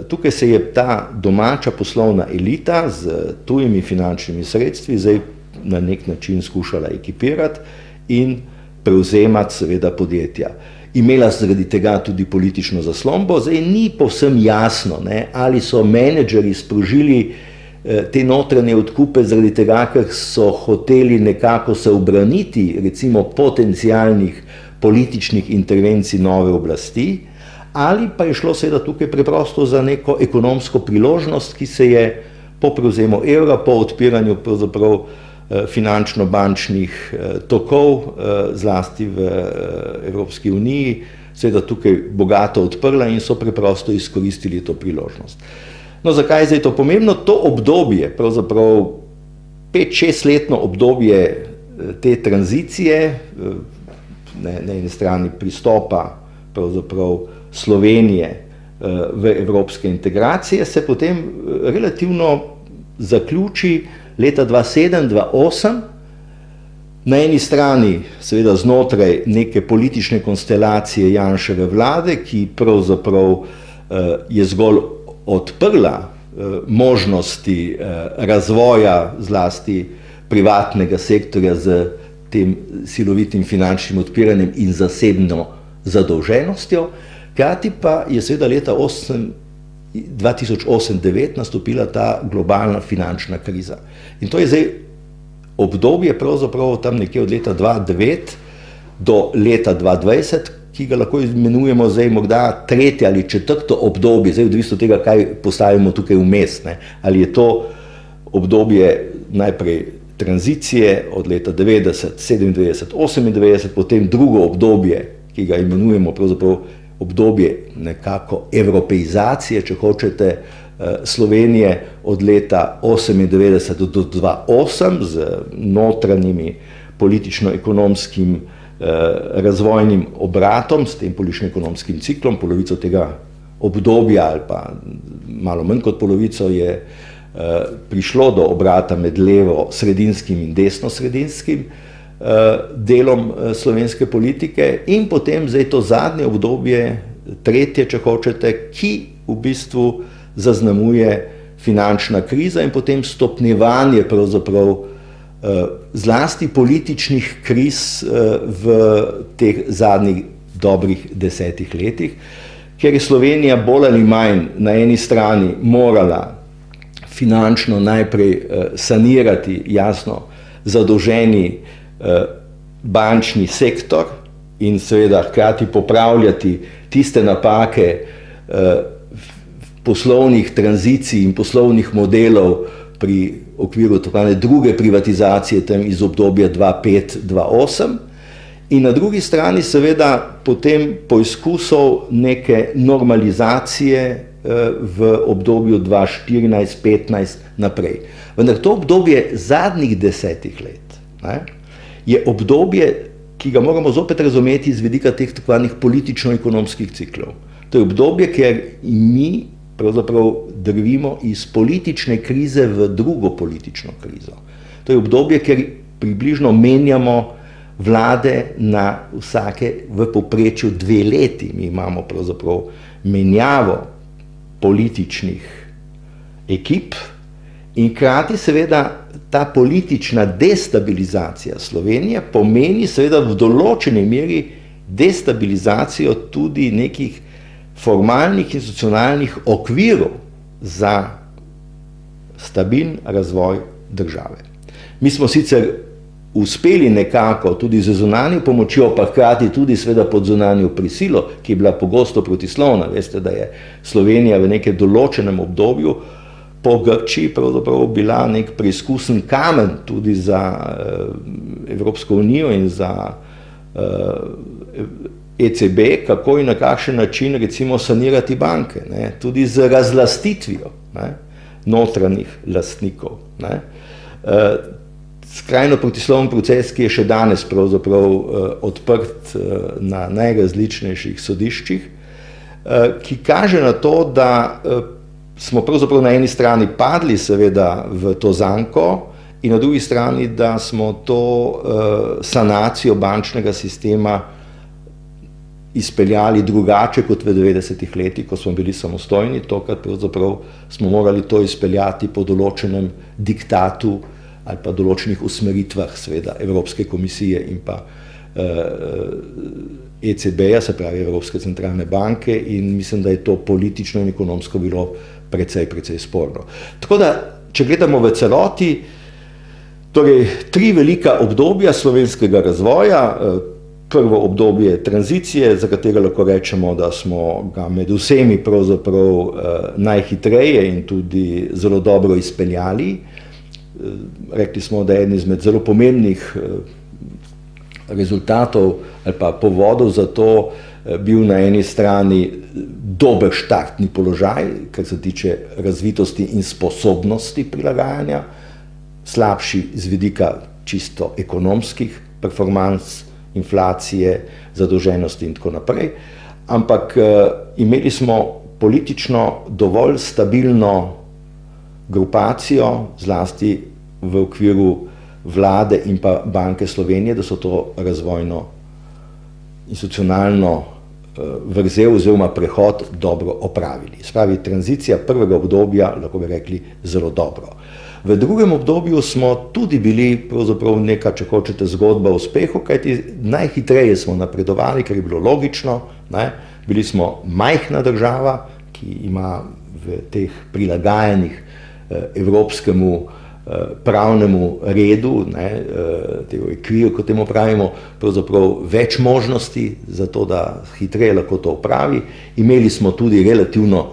Tukaj se je ta domača poslovna elita z tujimi finančnimi sredstvi zdaj na nek način skušala ekipirati in prevzemati seveda podjetja. Imela zaradi tega tudi politično zaslombo, zdaj ni povsem jasno, ali so menedžerji sprožili te notranje odkupe zaradi tega, ker so hoteli nekako se ubraniti recimo potencialnih političnih intervencij nove oblasti, ali pa je šlo seveda tukaj preprosto za neko ekonomsko priložnost, ki se je po prevzemu evra, po odpiranju pravzaprav finančno-bančnih tokov, zlasti v Evropski uniji, seveda tukaj bogato odprla in so preprosto izkoristili to priložnost. No, zakaj je zdaj to pomembno? To obdobje, pravzaprav 5-6-letno obdobje te tranzicije, na eni strani pristopa pravzaprav Slovenije v evropske integracije, se potem relativno zaključi leta 2007-2008, na eni strani seveda znotraj neke politične konstelacije Janševe vlade, ki pravzaprav je zgolj odprla možnosti razvoja zlasti privatnega sektorja z tem silovitim finančnim odpiranjem in zasebno zadolženostjo, hkrati pa je seveda leta 2008-2009 nastopila ta globalna finančna kriza. In to je zdaj obdobje pravzaprav tam nekje od leta 2009 do leta 2020, ki ga lahko imenujemo zdaj morda tretje ali četrto obdobje, zdaj odvisno od tega, kaj postavimo tukaj vmes, ali je to obdobje najprej tranzicije od leta 90, 97, 98, potem drugo obdobje, ki ga imenujemo pravzaprav obdobje nekako evropeizacije, če hočete, Slovenije od leta 1998 do 2008 z notranjimi politično-ekonomskim razvojnim obratom, s tem politično-ekonomskim ciklom. Polovico tega obdobja ali pa malo manj kot polovico je prišlo do obrata med levo-sredinskim in desno-sredinskim delom slovenske politike in potem zdaj to zadnje obdobje, tretje, če hočete, ki v bistvu zaznamuje finančna kriza in potem stopnjevanje pravzaprav zlasti političnih kriz v teh zadnjih dobrih 10 letih, ker je Slovenija bolj ali manj na eni strani morala finančno najprej sanirati, jasno, zadolženi bančni sektor in seveda hkrati popravljati tiste napake poslovnih tranzicij in poslovnih modelov pri okviru tako druge privatizacije tam iz obdobja 2005-2008 in na drugi strani seveda potem poizkusov neke normalizacije v obdobju 2014-2015 naprej. Vendar to obdobje zadnjih 10 let je obdobje, ki ga moramo zopet razumeti z vidika teh tako zvanih politično-ekonomskih ciklov. To je obdobje, kjer mi pravzaprav drvimo iz politične krize v drugo politično krizo. To je obdobje, kjer približno menjamo vlade na vsake v povprečju 2 leti. Mi imamo pravzaprav menjavo političnih ekip in hkrati seveda ta politična destabilizacija Slovenije pomeni seveda v določeni meri destabilizacijo tudi nekih formalnih institucionalnih okvirov za stabilen razvoj države. Mi smo sicer uspeli nekako tudi z zunanjo pomočjo, pa hkrati tudi seveda pod zunanjo prisilo, ki je bila pogosto protislovna. Veste, da je Slovenija v nekem določenem obdobju po Grčiji pravzaprav bila nek preizkusen kamen tudi za Evropsko unijo in za ECB, kako in na kakšen način recimo sanirati banke, tudi z razlastitvijo notranjih lastnikov. Skrajno protisloven proces, ki je še danes pravzaprav odprt na najrazličnejših sodiščih, ki kaže na to, da smo pravzaprav na eni strani padli seveda v to zanko in na drugi strani, da smo to sanacijo bančnega sistema izpeljali drugače kot v 90 letih, ko smo bili samostojni, tokrat pravzaprav smo morali to izpeljati po določenem diktatu ali pa določenih usmeritvah seveda Evropske komisije in pa ECB-ja, se pravi Evropske centralne banke, in mislim, da je to politično in ekonomsko bilo precej sporno. Tako da, če gledamo v celoti, torej 3 velika obdobja slovenskega razvoja, prvo obdobje tranzicije, za katero lahko rečemo, da smo ga med vsemi pravzaprav najhitreje in tudi zelo dobro izpeljali. Rekli smo, da je eden izmed zelo pomembnih rezultatov ali pa povodov za to bil na eni strani dober štartni položaj, kar se tiče razvitosti in sposobnosti prilagajanja, slabši z vidika čisto ekonomskih performans, inflacije, zadolženosti in tako naprej, ampak imeli smo politično dovolj stabilno grupacijo, zlasti v okviru vlade in pa Banke Slovenije, da so to razvojno, institucionalno vrzel oziroma prehod dobro opravili. Spravi, tranzicija prvega obdobja, lahko bi rekli, zelo dobro. V drugem obdobju smo tudi bili pravzaprav neka, če hočete, zgodba o uspehu, kajti najhitreje smo napredovali, ker je bilo logično, bili smo majhna država, ki ima v teh prilagajanjih evropskemu pravnemu redu, tega ekviru, kot temu pravimo, pravzaprav več možnosti za to, da hitreje lahko to opravi. Imeli smo tudi relativno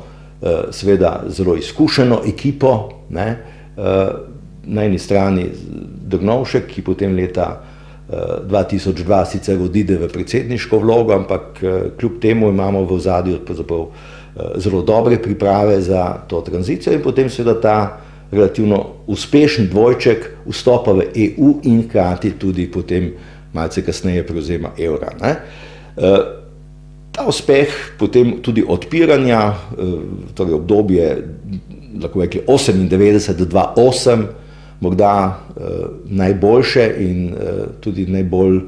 seveda zelo izkušeno ekipo, na eni strani Drnovšek, ki potem leta 2002 sicer odide v predsedniško vlogo, ampak kljub temu imamo v ozadju pravzaprav zelo dobre priprave za to tranzicijo in potem seveda ta relativno uspešen dvojček vstopa v EU in hkrati tudi potem malce kasneje prevzema evra. Ta uspeh potem tudi odpiranja, torej obdobje, lahko rekli 98 do 2008, morda najboljše in tudi najbolj,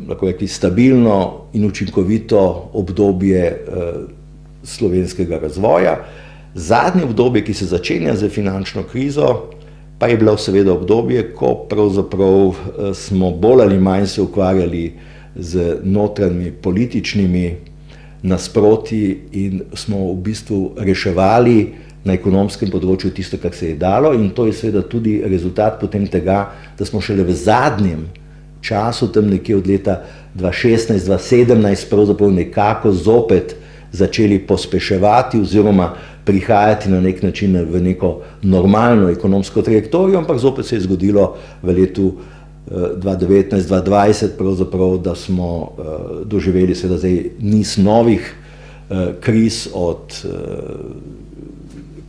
lahko rekli, stabilno in učinkovito obdobje slovenskega razvoja. Zadnje obdobje, ki se začenja z finančno krizo, pa je bilo seveda obdobje, ko pravzaprav smo bolj ali manj se ukvarjali z notranjimi političnimi nasprotji in smo v bistvu reševali na ekonomskem področju tisto, kar se je dalo, in to je seveda tudi rezultat potem tega, da smo šele v zadnjem času, tam nekje od leta 2016-2017, pravzaprav nekako zopet začeli pospeševati oziroma prihajati na nek način v neko normalno ekonomsko trajektorijo, ampak zopet se je zgodilo v letu 2019-2020, pravzaprav, da smo doživeli seveda zdaj niz novih kriz od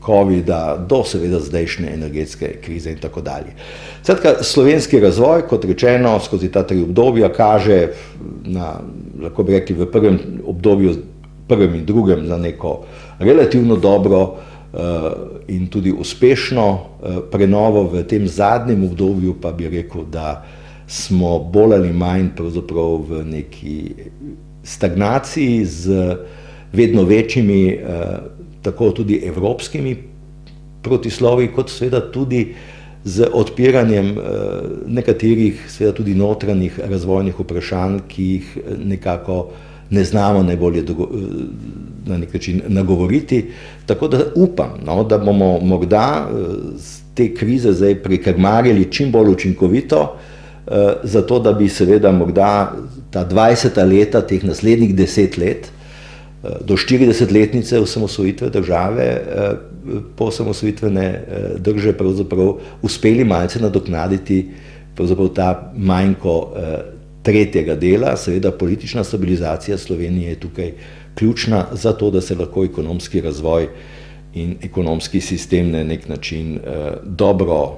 covida do seveda zdajšnje energetske krize in tako dalje. Skratka, slovenski razvoj, kot rečeno, skozi ta 3 obdobja kaže na, lahko bi rekli, v prvem obdobju, prvem in drugem, za neko relativno dobro in tudi uspešno prenovo. V tem zadnjem obdobju pa bi rekel, da smo bolj ali manj pravzaprav v neki stagnaciji z vedno večjimi, tako tudi evropskimi protislovi, kot seveda tudi z odpiranjem nekaterih seveda tudi notranjih razvojnih vprašanj, ki jih nekako ne znamo najbolje na nek način nagovoriti. Tako da upam, da bomo morda te krize zdaj prekrmarili čim bolj učinkovito, zato da bi seveda morda ta 20 leta, teh naslednjih 10 let, do 40-letnice osamosvojitve države, po osamosvojitvene drže pravzaprav uspeli malce nadoknaditi pravzaprav ta manjko tretjega dela. Seveda politična stabilizacija Slovenije je tukaj ključna za to, da se lahko ekonomski razvoj in ekonomski sistem na nek način dobro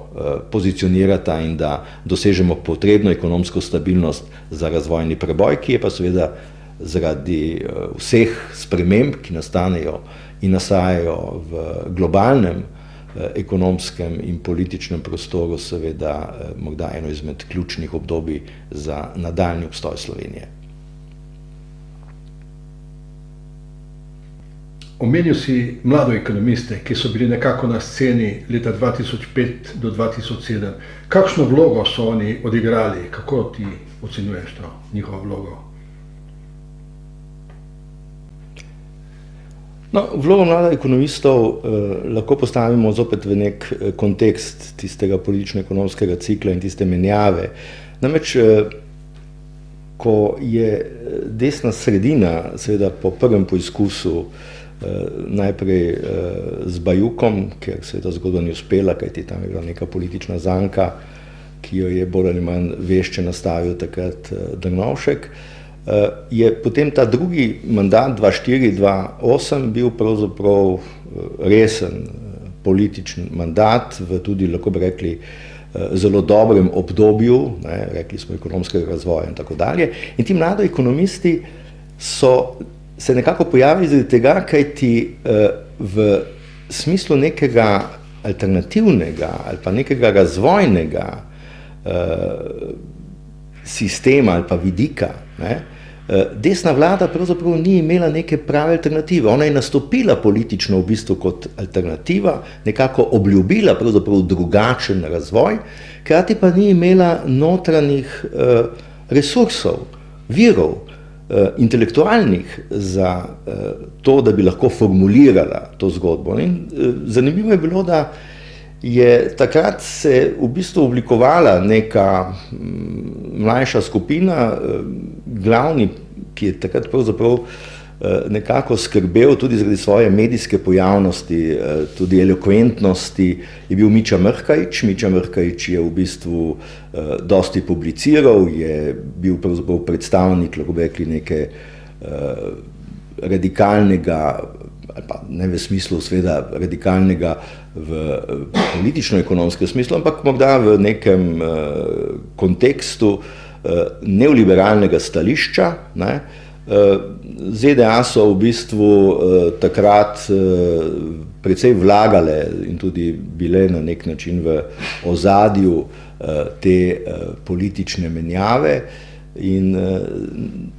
pozicionirata in da dosežemo potrebno ekonomsko stabilnost za razvojni preboj, ki je pa seveda zaradi vseh sprememb, ki nastanejo in nastajajo v globalnem ekonomskem in političnem prostoru, seveda morda eno izmed ključnih obdobij za nadaljnji obstoj Slovenije. Omenil si mlade ekonomiste, ki so bili nekako na sceni leta 2005 do 2007. Kakšno vlogo so oni odigrali? Kako ti ocenjuješ to njihovo vlogo? No, vlogo mladih ekonomistov lahko postavimo zopet v nek kontekst tistega politično-ekonomskega cikla in tiste menjave. Namreč, ko je desna sredina, seveda po prvem poizkusu, najprej z Bajukom, ker seveda zgodba ni uspela, kajti tam je bila neka politična zanka, ki jo je bolj ali manj vešče nastavil takrat Drnovšek, je potem ta drugi mandat 2004-2008 bil pravzaprav resen političen mandat v tudi, lahko bi rekli, zelo dobrem obdobju, rekli smo ekonomskega razvoja in tako dalje. In ti mladi ekonomisti so se nekako pojavili zaradi tega, kajti v smislu nekega alternativnega ali pa nekega razvojnega sistema ali pa vidika, desna vlada pravzaprav ni imela neke prave alternative. Ona je nastopila politično v bistvu kot alternativa, nekako obljubila pravzaprav drugačen razvoj, hkrati pa ni imela notranjih resursov, virov, intelektualnih za to, da bi lahko formulirala to zgodbo. In zanimivo je bilo, da je takrat se v bistvu oblikovala neka mlajša skupina, glavni, ki je takrat pravzaprav nekako skrbel tudi zaradi svoje medijske pojavnosti, tudi elokventnosti, je bil Mića Mrkajić. Mića Mrkajić je v bistvu dosti publiciral, je bil pravzaprav predstavnik, lahko bi rekli, neke radikalnega, ali pa ne v smislu seveda radikalnega v politično-ekonomskem smislu, ampak morda v nekem kontekstu neoliberalnega stališča. Ne. ZDA so v bistvu takrat precej vlagale in tudi bile na nek način v ozadju te politične menjave. In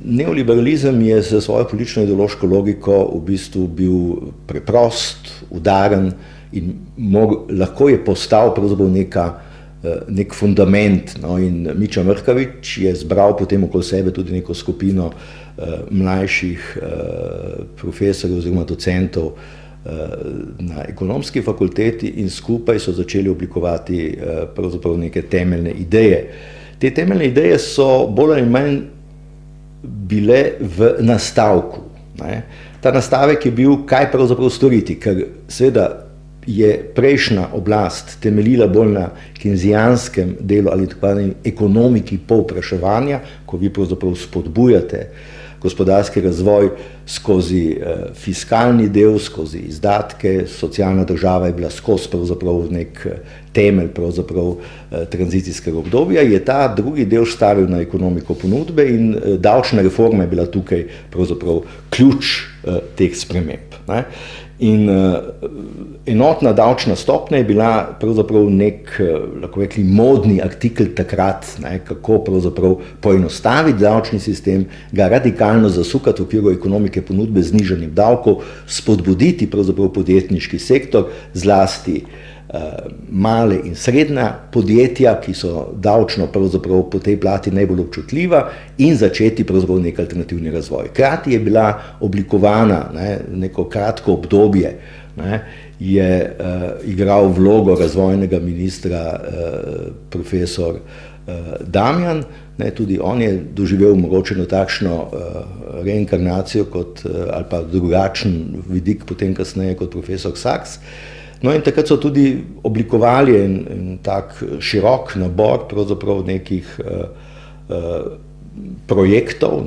neoliberalizem je z svojo politično-ideološko logiko v bistvu bil preprost, udaren in lahko je postal pravzaprav nek fundament. No, in Mića Mrkavič je zbral potem okoli sebe tudi neko skupino mlajših profesorjev oziroma docentov na ekonomski fakulteti in skupaj so začeli oblikovati pravzaprav neke temeljne ideje. Te temeljne ideje so bolj ali manj bile v nastavku. Ne. Ta nastavek je bil, kaj pravzaprav storiti, ker seveda je prejšnja oblast temeljila bolj na keynesianskem delu ali tako ekonomiki povpraševanja, ko vi pravzaprav spodbujate gospodarski razvoj skozi fiskalni del, skozi izdatke, socialna država je bila skozi pravzaprav nek temelj pravzaprav tranzicijskega obdobja, je ta drugi del stavil na ekonomiko ponudbe in davčna reforma je bila tukaj pravzaprav ključ teh sprememb. Ne. In enotna davčna stopnja je bila pravzaprav nek, lahko rekli, modni artikel takrat, ne, kako pravzaprav poenostaviti davčni sistem, ga radikalno zasukati v okviru ekonomike ponudbe z znižanjem davkov, spodbuditi pravzaprav podjetniški sektor, zlasti male in srednja podjetja, ki so davčno pravzaprav po tej plati najbolj občutljiva in začeti pravzaprav nek alternativni razvoj. Hkrati je bila oblikovana neko kratko obdobje, je igral vlogo razvojnega ministra profesor Damjan, tudi on je doživel mogoče takšno reinkarnacijo kot, ali pa drugačen vidik potem kasneje kot profesor Sachs. No in takrat so tudi oblikovali en tak širok nabor pravzaprav nekih projektov,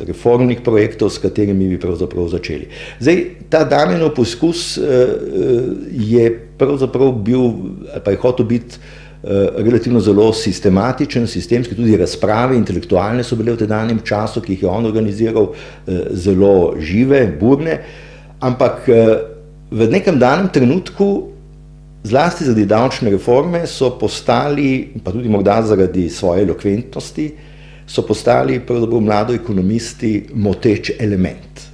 reformnih projektov, s katerimi bi pravzaprav začeli. Zdaj, ta Damjanov poskus je pravzaprav bil, ali pa je hotel biti relativno zelo sistematičen, sistemski, tudi razprave intelektualne so bile v tedanjem času, ki jih je on organiziral, zelo žive, burne, ampak v nekem danem trenutku, zlasti zaradi davčne reforme, so postali, pa tudi morda zaradi svoje elokventnosti, so postali pravzaprav mladoekonomisti moteč element.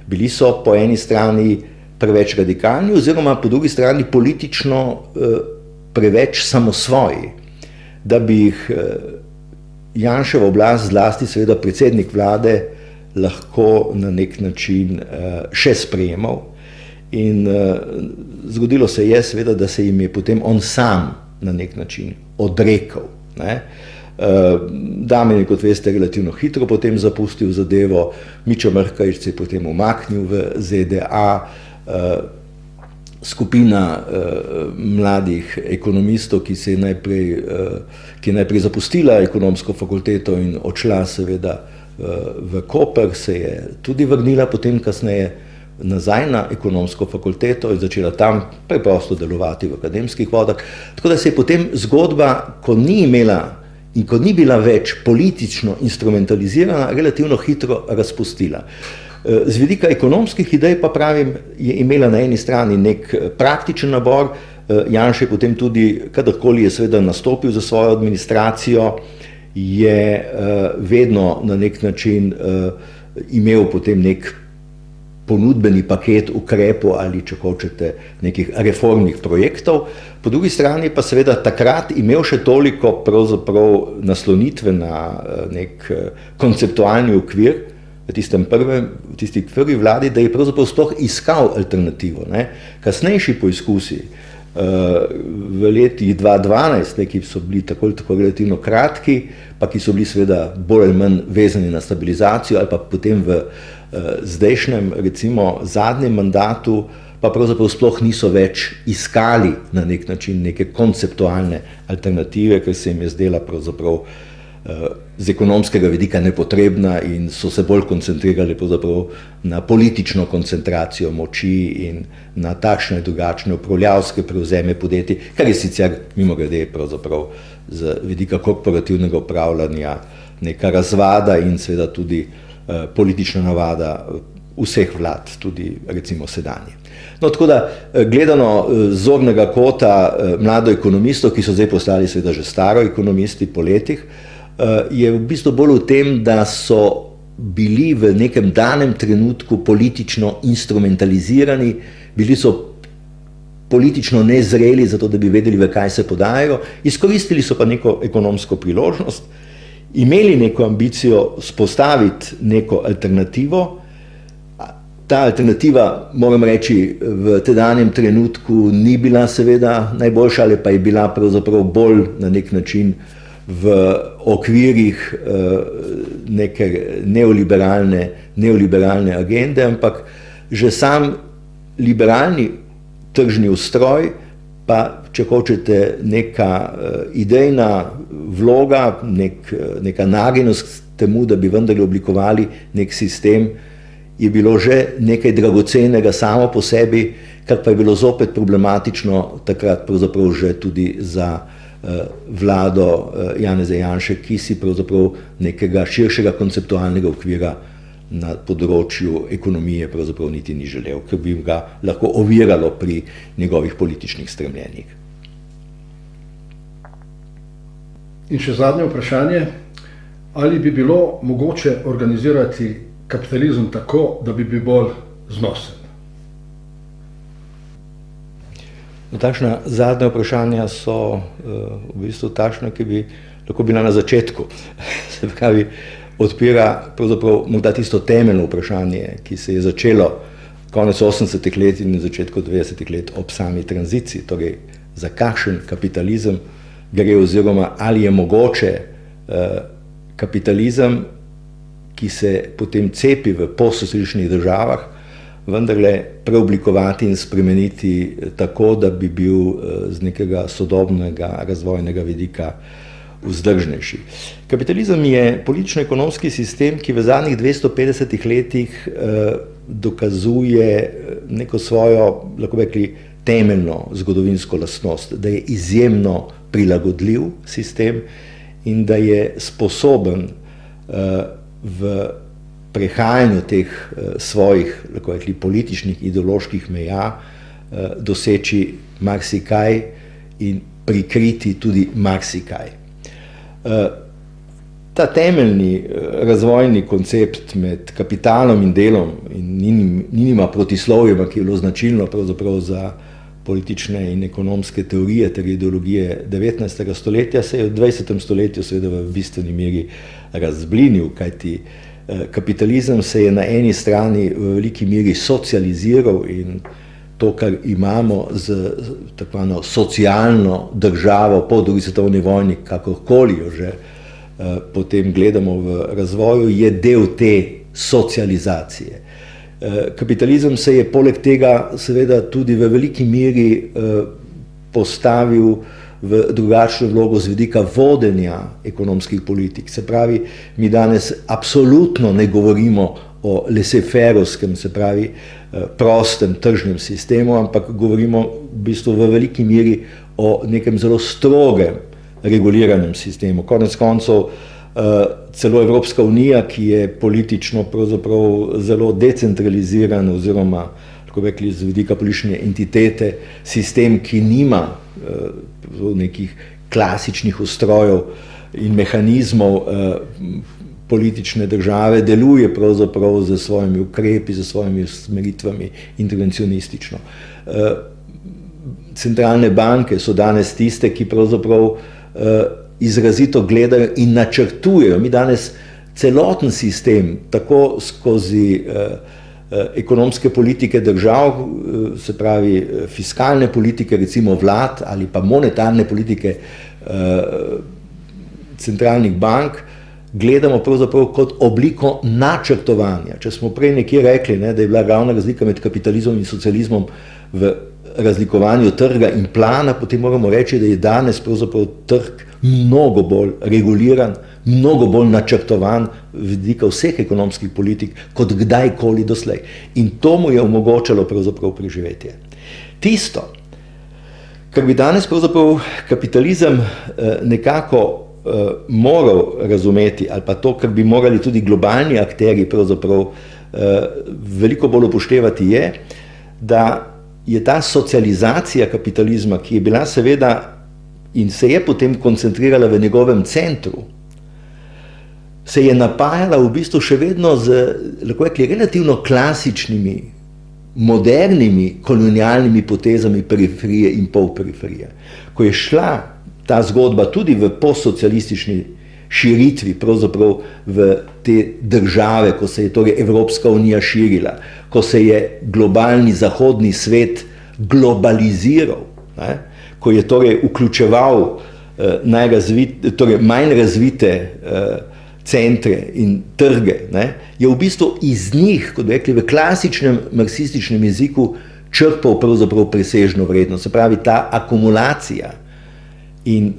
Bili so po eni strani preveč radikalni oziroma po drugi strani politično preveč samosvoji, da bi jih Janševa oblast, zlasti seveda predsednik vlade, lahko na nek način še sprejemal. In zgodilo se je seveda, da se jim je potem on sam na nek način odrekel. Damjan je, kot veste, relativno hitro potem zapustil zadevo, Mića Mrkavič se je potem umaknil v ZDA, skupina mladih ekonomistov, ki je najprej zapustila ekonomsko fakulteto in odšla seveda v Koper, se je tudi vrnila potem kasneje nazaj na ekonomsko fakulteto in začela tam preprosto delovati v akademskih vodah. Tako da se je potem zgodba, ko ni imela in ko ni bila več politično instrumentalizirana, relativno hitro razpustila. Z vidika ekonomskih idej pa pravim, je imela na eni strani nek praktičen nabor, Janša je potem tudi, kadarkoli je seveda nastopil za svojo administracijo, je vedno na nek način imel potem nek ponudbeni paket ukrepov ali, če hočete, nekih reformnih projektov. Po drugi strani pa seveda takrat imel še toliko pravzaprav naslonitve na nek konceptualni okvir v tisti prvi vladi, da je pravzaprav sploh iskal alternativo. Kasnejši poizkusi v letih 2012, ki so bili tako relativno kratki, pa ki so bili seveda bolj ali manj vezani na stabilizacijo, ali pa potem v zdajšnjem, recimo zadnjem mandatu, pa pravzaprav sploh niso več iskali na nek način neke konceptualne alternative, ker se jim je zdela pravzaprav z ekonomskega vidika nepotrebna in so se bolj koncentrirali pravzaprav na politično koncentracijo moči in na takšne in drugačne upravljavske prevzeme podjetij, kar je sicer mimogrede pravzaprav z vidika korporativnega upravljanja neka razvada in seveda tudi politična navada vseh vlad, tudi recimo sedanje. No, tako da, gledano z zornega kota mlado ekonomistov, ki so zdaj postali seveda že staro ekonomisti po letih, je v bistvu bolj v tem, da so bili v nekem danem trenutku politično instrumentalizirani, bili so politično nezreli, zato da bi vedeli, v kaj se podajajo, izkoristili so pa neko ekonomsko priložnost, imeli neko ambicijo spostaviti neko alternativo. Ta alternativa, moram reči, v tedanjem trenutku ni bila seveda najboljša, ali pa je bila pravzaprav bolj na nek način v okvirih neke neoliberalne agende, ampak že sam liberalni tržni ustroj, pa če hočete neka idejna vloga, neka nagnjenost temu, da bi vendarle oblikovali nek sistem, je bilo že nekaj dragocenega samo po sebi, kar pa je bilo zopet problematično takrat pravzaprav že tudi za vlado Janeza Janše, ki si pravzaprav nekega širšega konceptualnega okvira na področju ekonomije pravzaprav niti ni želel, ker bi ga lahko oviralo pri njegovih političnih stremljenjih. In še zadnje vprašanje, ali bi bilo mogoče organizirati kapitalizem tako, da bi bil bolj znosen? No, takšna zadnja vprašanja so v bistvu takšna, ki bi lahko bila na začetku. Se pravi, odpira pravzaprav morda tisto temeljno vprašanje, ki se je začelo konec 80-ih let in na začetku 90-ih let ob sami tranziciji, torej za kakšen kapitalizem gre oziroma ali je mogoče kapitalizem, ki se potem cepi v postsocialističnih državah, vendarle preoblikovati in spremeniti tako, da bi bil z nekega sodobnega razvojnega vidika vzdržnejši. Kapitalizem je politično-ekonomski sistem, ki v zadnjih 250 letih dokazuje neko svojo, lahko rekli, temeljno zgodovinsko lastnost, da je izjemno prilagodljiv sistem in da je sposoben v prehajanju teh svojih, lahko rekli, političnih, ideoloških meja doseči marsikaj in prikriti tudi marsikaj. Ta temeljni razvojni koncept med kapitalom in delom in njima protislovjema, ki je bilo značilno pravzaprav za politične in ekonomske teorije ter ideologije 19. stoletja, se je v 20. stoletju seveda v bistveni meri razblinil, kajti kapitalizem se je na eni strani v veliki meri socializiral in to, kar imamo z tako socialno državo po drugi svetovni vojni, kakorkoli jo že potem gledamo v razvoju, je del te socializacije. Kapitalizem se je poleg tega seveda tudi v veliki meri postavil v drugačno vlogo z vidika vodenja ekonomskih politik. Se pravi, mi danes absolutno ne govorimo o laissez-faireovskem, se pravi prostem tržnem sistemu, ampak govorimo v bistvu v veliki meri o nekem zelo strogem reguliranem sistemu. Konec koncev celo Evropska unija, ki je politično pravzaprav zelo decentraliziran oziroma, tako rekli, z vidika politične entitete, sistem, ki nima nekih klasičnih ustrojev in mehanizmov politične države, deluje pravzaprav z svojimi ukrepi, z svojimi usmeritvami intervencionistično. Centralne banke so danes tiste, ki pravzaprav izrazito gledajo in načrtujejo. Mi danes celoten sistem, tako skozi ekonomske politike držav, se pravi fiskalne politike, recimo vlad, ali pa monetarne politike centralnih bank, gledamo pravzaprav kot obliko načrtovanja. Če smo prej nekje rekli, da je bila glavna razlika med kapitalizmom in socializmom v razlikovanju trga in plana, potem moramo reči, da je danes pravzaprav trg mnogo bolj reguliran, mnogo bolj načrtovan vidika vseh ekonomskih politik kot kdajkoli doslej. In to mu je omogočalo pravzaprav preživetje. Tisto, kar bi danes pravzaprav kapitalizem nekako moral razumeti, ali pa to, kar bi morali tudi globalni akterji pravzaprav veliko bolj upoštevati, je, da je ta socializacija kapitalizma, ki je bila seveda in se je potem koncentrirala v njegovem centru, se je napajala v bistvu še vedno z, lahko rekli, relativno klasičnimi, modernimi kolonialnimi potezami periferije in polperiferije. Ko je šla ta zgodba tudi v postsocialistični širitvi, pravzaprav v te države, ko se je torej Evropska unija širila, ko se je globalni zahodni svet globaliziral, ne? Ko je torej vključeval torej manj razvite centre in trge, ne? Je v bistvu iz njih, kot bi rekli v klasičnem marksističnem jeziku, črpal pravzaprav presežno vrednost. Se pravi, ta akumulacija in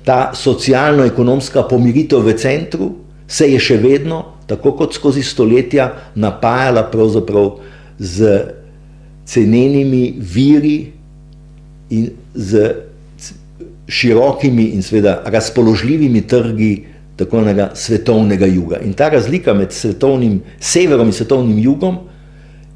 ta socialno-ekonomska pomiritev v centru se je še vedno, tako kot skozi stoletja, napajala pravzaprav z cenenimi viri in z širokimi in seveda razpoložljivimi trgi tako enega svetovnega juga. In ta razlika med svetovnim severom in svetovnim jugom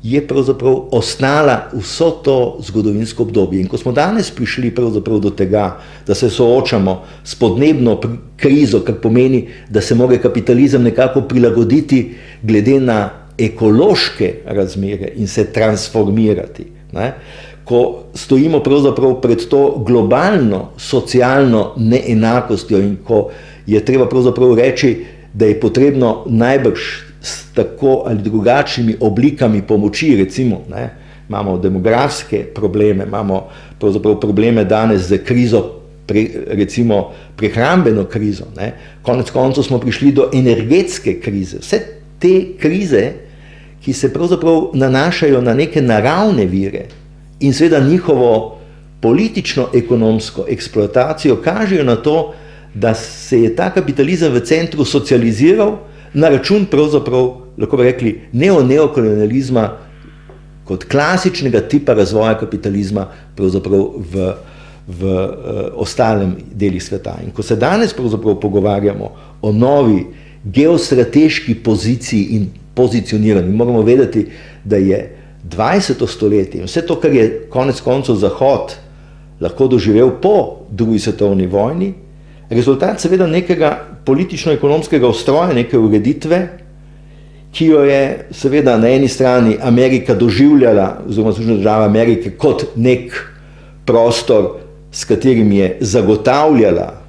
je pravzaprav ostala vso to zgodovinsko obdobje. In ko smo danes prišli pravzaprav do tega, da se soočamo s podnebno krizo, kar pomeni, da se mora kapitalizem nekako prilagoditi glede na ekološke razmere in se transformirati, ne? Ko stojimo pravzaprav pred to globalno socialno neenakostjo in ko je treba pravzaprav reči, da je potrebno najbrž s tako ali drugačnimi oblikami pomoči, recimo, ne, imamo demografske probleme, imamo pravzaprav probleme danes z krizo, recimo prehrambeno krizo, ne. Konec koncev smo prišli do energetske krize. Vse te krize, ki se pravzaprav nanašajo na neke naravne vire in seveda njihovo politično-ekonomsko eksploatacijo, kažejo na to, da se je ta kapitalizem v centru socializiral na račun pravzaprav, lahko bi rekli, neokolonializma kot klasičnega tipa razvoja kapitalizma pravzaprav v ostalem deli sveta. In ko se danes pravzaprav pogovarjamo o novi geostrateški poziciji in pozicioniranju, moramo vedeti, da je 20. stoletje in vse to, kar je konec koncev Zahod lahko doživel po drugi svetovni vojni, rezultat seveda nekega politično-ekonomskega ustroja, neke ureditve, ki jo je seveda na eni strani Amerika doživljala, oziroma Združene države Amerike, kot nek prostor, s katerim je zagotavljala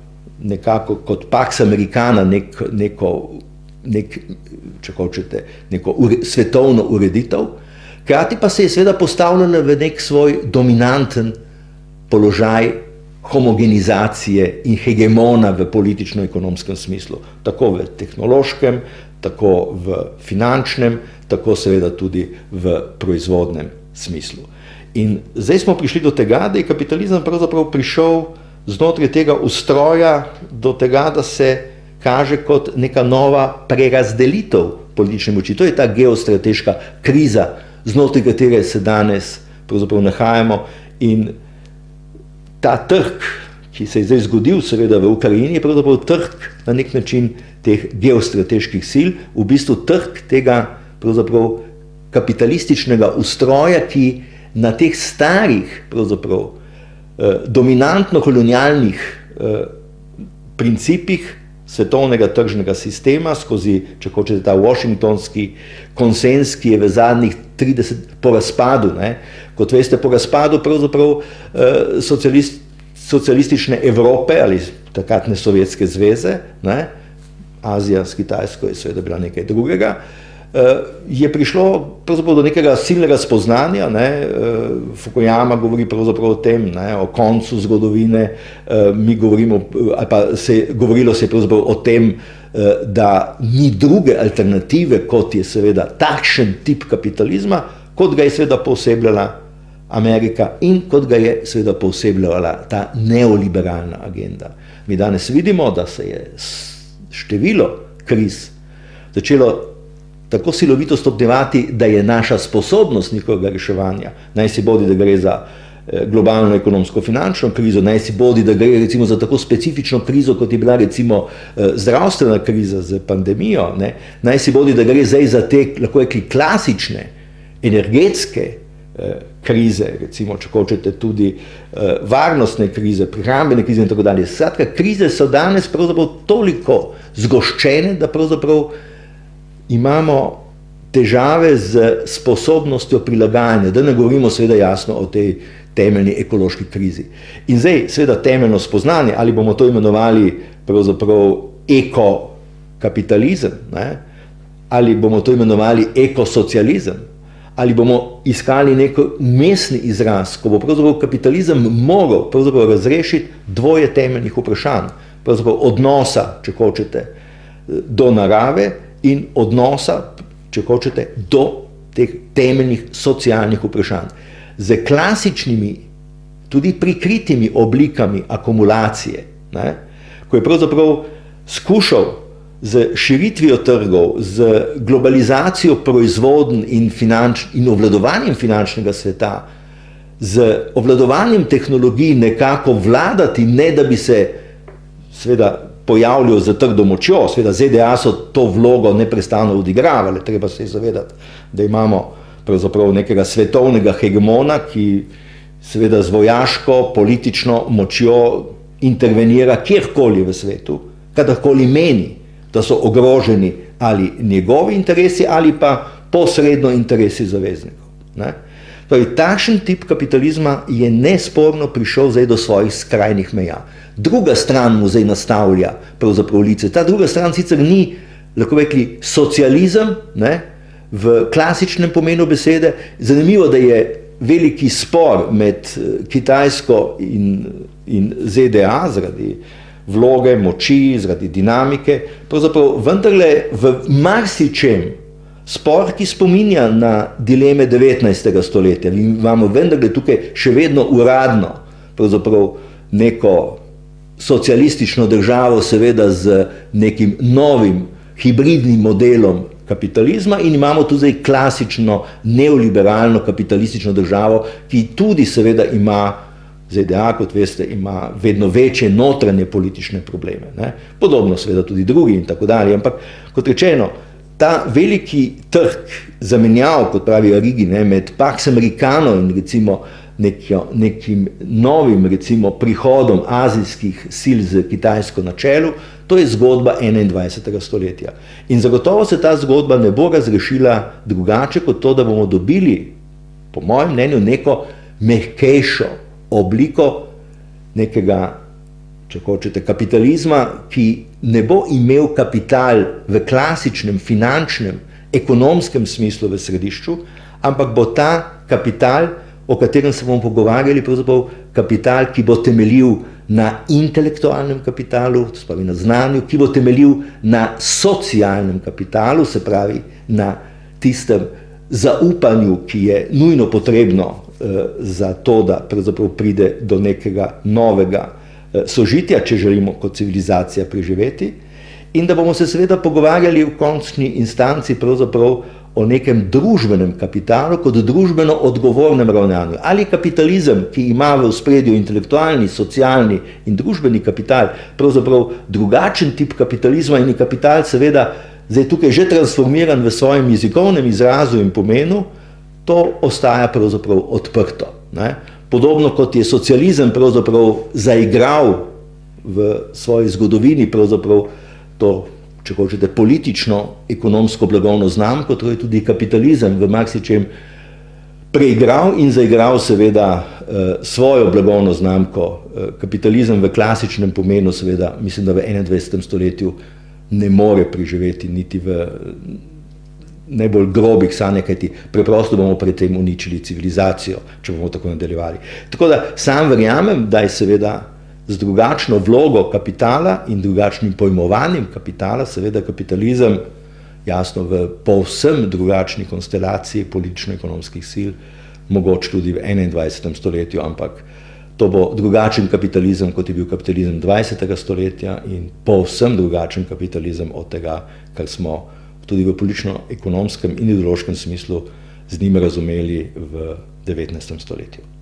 nekako kot Pax Americana neko svetovno ureditev, hkrati pa se je seveda postavljala v nek svoj dominanten položaj homogenizacije in hegemona v politično-ekonomskem smislu, tako v tehnološkem, tako v finančnem, tako seveda tudi v proizvodnem smislu. In zdaj smo prišli do tega, da je kapitalizem pravzaprav prišel znotraj tega ustroja do tega, da se kaže kot neka nova prerazdelitev politične moči. To je ta geostrateška kriza, znotraj katere se danes pravzaprav nahajamo, in ta trg, ki se je zdaj zgodil seveda v Ukrajini, je pravzaprav trg na nek način teh geostrateških sil, v bistvu trg tega pravzaprav kapitalističnega ustroja, ki na teh starih pravzaprav dominantno kolonialnih principih svetovnega tržnega sistema skozi, če hočete, ta washingtonski konsens, ki je v zadnjih 30 po razpadu, ne, kot veste, po razpadu pravzaprav socialistične Evrope ali takratne Sovjetske zveze, ne, Azija s Kitajsko je seveda bila nekaj drugega, je prišlo pravzaprav do nekega silnega spoznanja, ne, Fukuyama govori pravzaprav o tem, ne, o koncu zgodovine, mi govorimo, ali pa govorilo se je pravzaprav o tem, da ni druge alternative, kot je seveda takšen tip kapitalizma, kot ga je seveda poosebljala Amerika in kot ga je seveda poosebljala ta neoliberalna agenda. Mi danes vidimo, da se je število kriz začelo tako silovito stopnjevati, da je naša sposobnost njihovega reševanja, naj si bodi, da gre za globalno ekonomsko-finančno krizo, naj si bodi, da gre recimo za tako specifično krizo, kot je bila recimo zdravstvena kriza z pandemijo, ne? Naj si bodi, da gre zdaj za te, lahko rekli, klasične energetske krize, recimo, če hočete tudi varnostne krize, prehrambene krize in tako dalje. Skratka, krize so danes pravzaprav toliko zgoščene, da pravzaprav imamo težave z sposobnostjo prilagajanja, da ne govorimo seveda jasno o tej temeljni ekološki krizi. In zdaj seveda temeljno spoznanje, ali bomo to imenovali pravzaprav ekokapitalizem, ne? Ali bomo to imenovali ekosocializem, ali bomo iskali nek umestni izraz, ko bo pravzaprav kapitalizem moral pravzaprav razrešiti dvoje temeljnih vprašanj, pravzaprav odnosa, če hočete, do narave in odnosa, če hočete, do teh temeljnih socialnih vprašanj. Z klasičnimi, tudi prikritimi oblikami akumulacije, ne, ko je pravzaprav skušal z širitvijo trgov, z globalizacijo proizvodnj in obvladovanjem finančnega sveta, z obvladovanjem tehnologij nekako vladati, ne da bi se seveda pojavljal z trdo močjo, seveda ZDA so to vlogo neprestano odigravale, treba se zavedati, da imamo pravzaprav nekega svetovnega hegemona, ki seveda z vojaško, politično močjo intervenira kjerkoli v svetu, kadarkoli meni, da so ogroženi ali njegovi interesi ali pa posredno interesi zaveznikov. Ne? Torej, takšen tip kapitalizma je nesporno prišel zdaj do svojih skrajnih meja. Druga stran mu zdaj nastavlja pravzaprav lice. Ta druga stran sicer ni, lahko rekli, socializem, ne, v klasičnem pomenu besede. Zanimivo, da je veliki spor med Kitajsko in ZDA zaradi vloge, moči, zaradi dinamike, pravzaprav vendarle v marsičem spor, ki spominja na dileme 19. stoletja. Imamo vendarle tukaj še vedno uradno pravzaprav neko socialistično državo, seveda z nekim novim hibridnim modelom kapitalizma, in imamo tu zdaj klasično neoliberalno kapitalistično državo, ki tudi seveda ima, ZDA, kot veste, ima vedno večje notranje politične probleme, ne? Podobno seveda tudi drugi in tako dalje, ampak kot rečeno, ta veliki trg zamenjav, kot pravi Arrighi, ne, med Pax Americano in recimo nekim novim recimo prihodom azijskih sil z Kitajsko na čelu, to je zgodba 21. stoletja. In zagotovo se ta zgodba ne bo razrešila drugače kot to, da bomo dobili, po mojem mnenju, neko mehkejšo obliko nekega, če hočete, kapitalizma, ki ne bo imel kapital v klasičnem finančnem, ekonomskem smislu v središču, ampak bo ta kapital, o katerem se bomo pogovarjali, pravzaprav kapital, ki bo temeljil na intelektualnem kapitalu, to se pravi na znanju, ki bo temeljil na socialnem kapitalu, se pravi na tistem zaupanju, ki je nujno potrebno za to, da pravzaprav pride do nekega novega sožitja, če želimo kot civilizacija preživeti, in da bomo se seveda pogovarjali v končni instanci pravzaprav o nekem družbenem kapitalu kot družbeno odgovornem ravnanju. Ali kapitalizem, ki ima v ospredju intelektualni, socialni in družbeni kapital, pravzaprav drugačen tip kapitalizma, in je kapital seveda zdaj tukaj že transformiran v svojem jezikovnem izrazu in pomenu, to ostaja pravzaprav odprto. Ne? Podobno kot je socializem pravzaprav zaigral v svoji zgodovini pravzaprav to, če hočete, politično, ekonomsko blagovno znamko, to je tudi kapitalizem v marsičem preigral in zaigral seveda svojo blagovno znamko. Kapitalizem v klasičnem pomenu seveda, mislim, da v 21. stoletju ne more preživeti niti v najbolj grobih sanjah, kajti preprosto bomo pred tem uničili civilizacijo, če bomo tako nadaljevali. Tako da sam verjamem, da je seveda z drugačno vlogo kapitala in drugačnim pojmovanjem kapitala, seveda kapitalizem, jasno v povsem drugačni konstelaciji politično-ekonomskih sil, mogoče tudi v 21. stoletju, ampak To bo drugačen kapitalizem, kot je bil kapitalizem 20. stoletja in povsem drugačen kapitalizem od tega, kar smo tudi v politično-ekonomskem in ideološkem smislu z njim razumeli v 19. stoletju.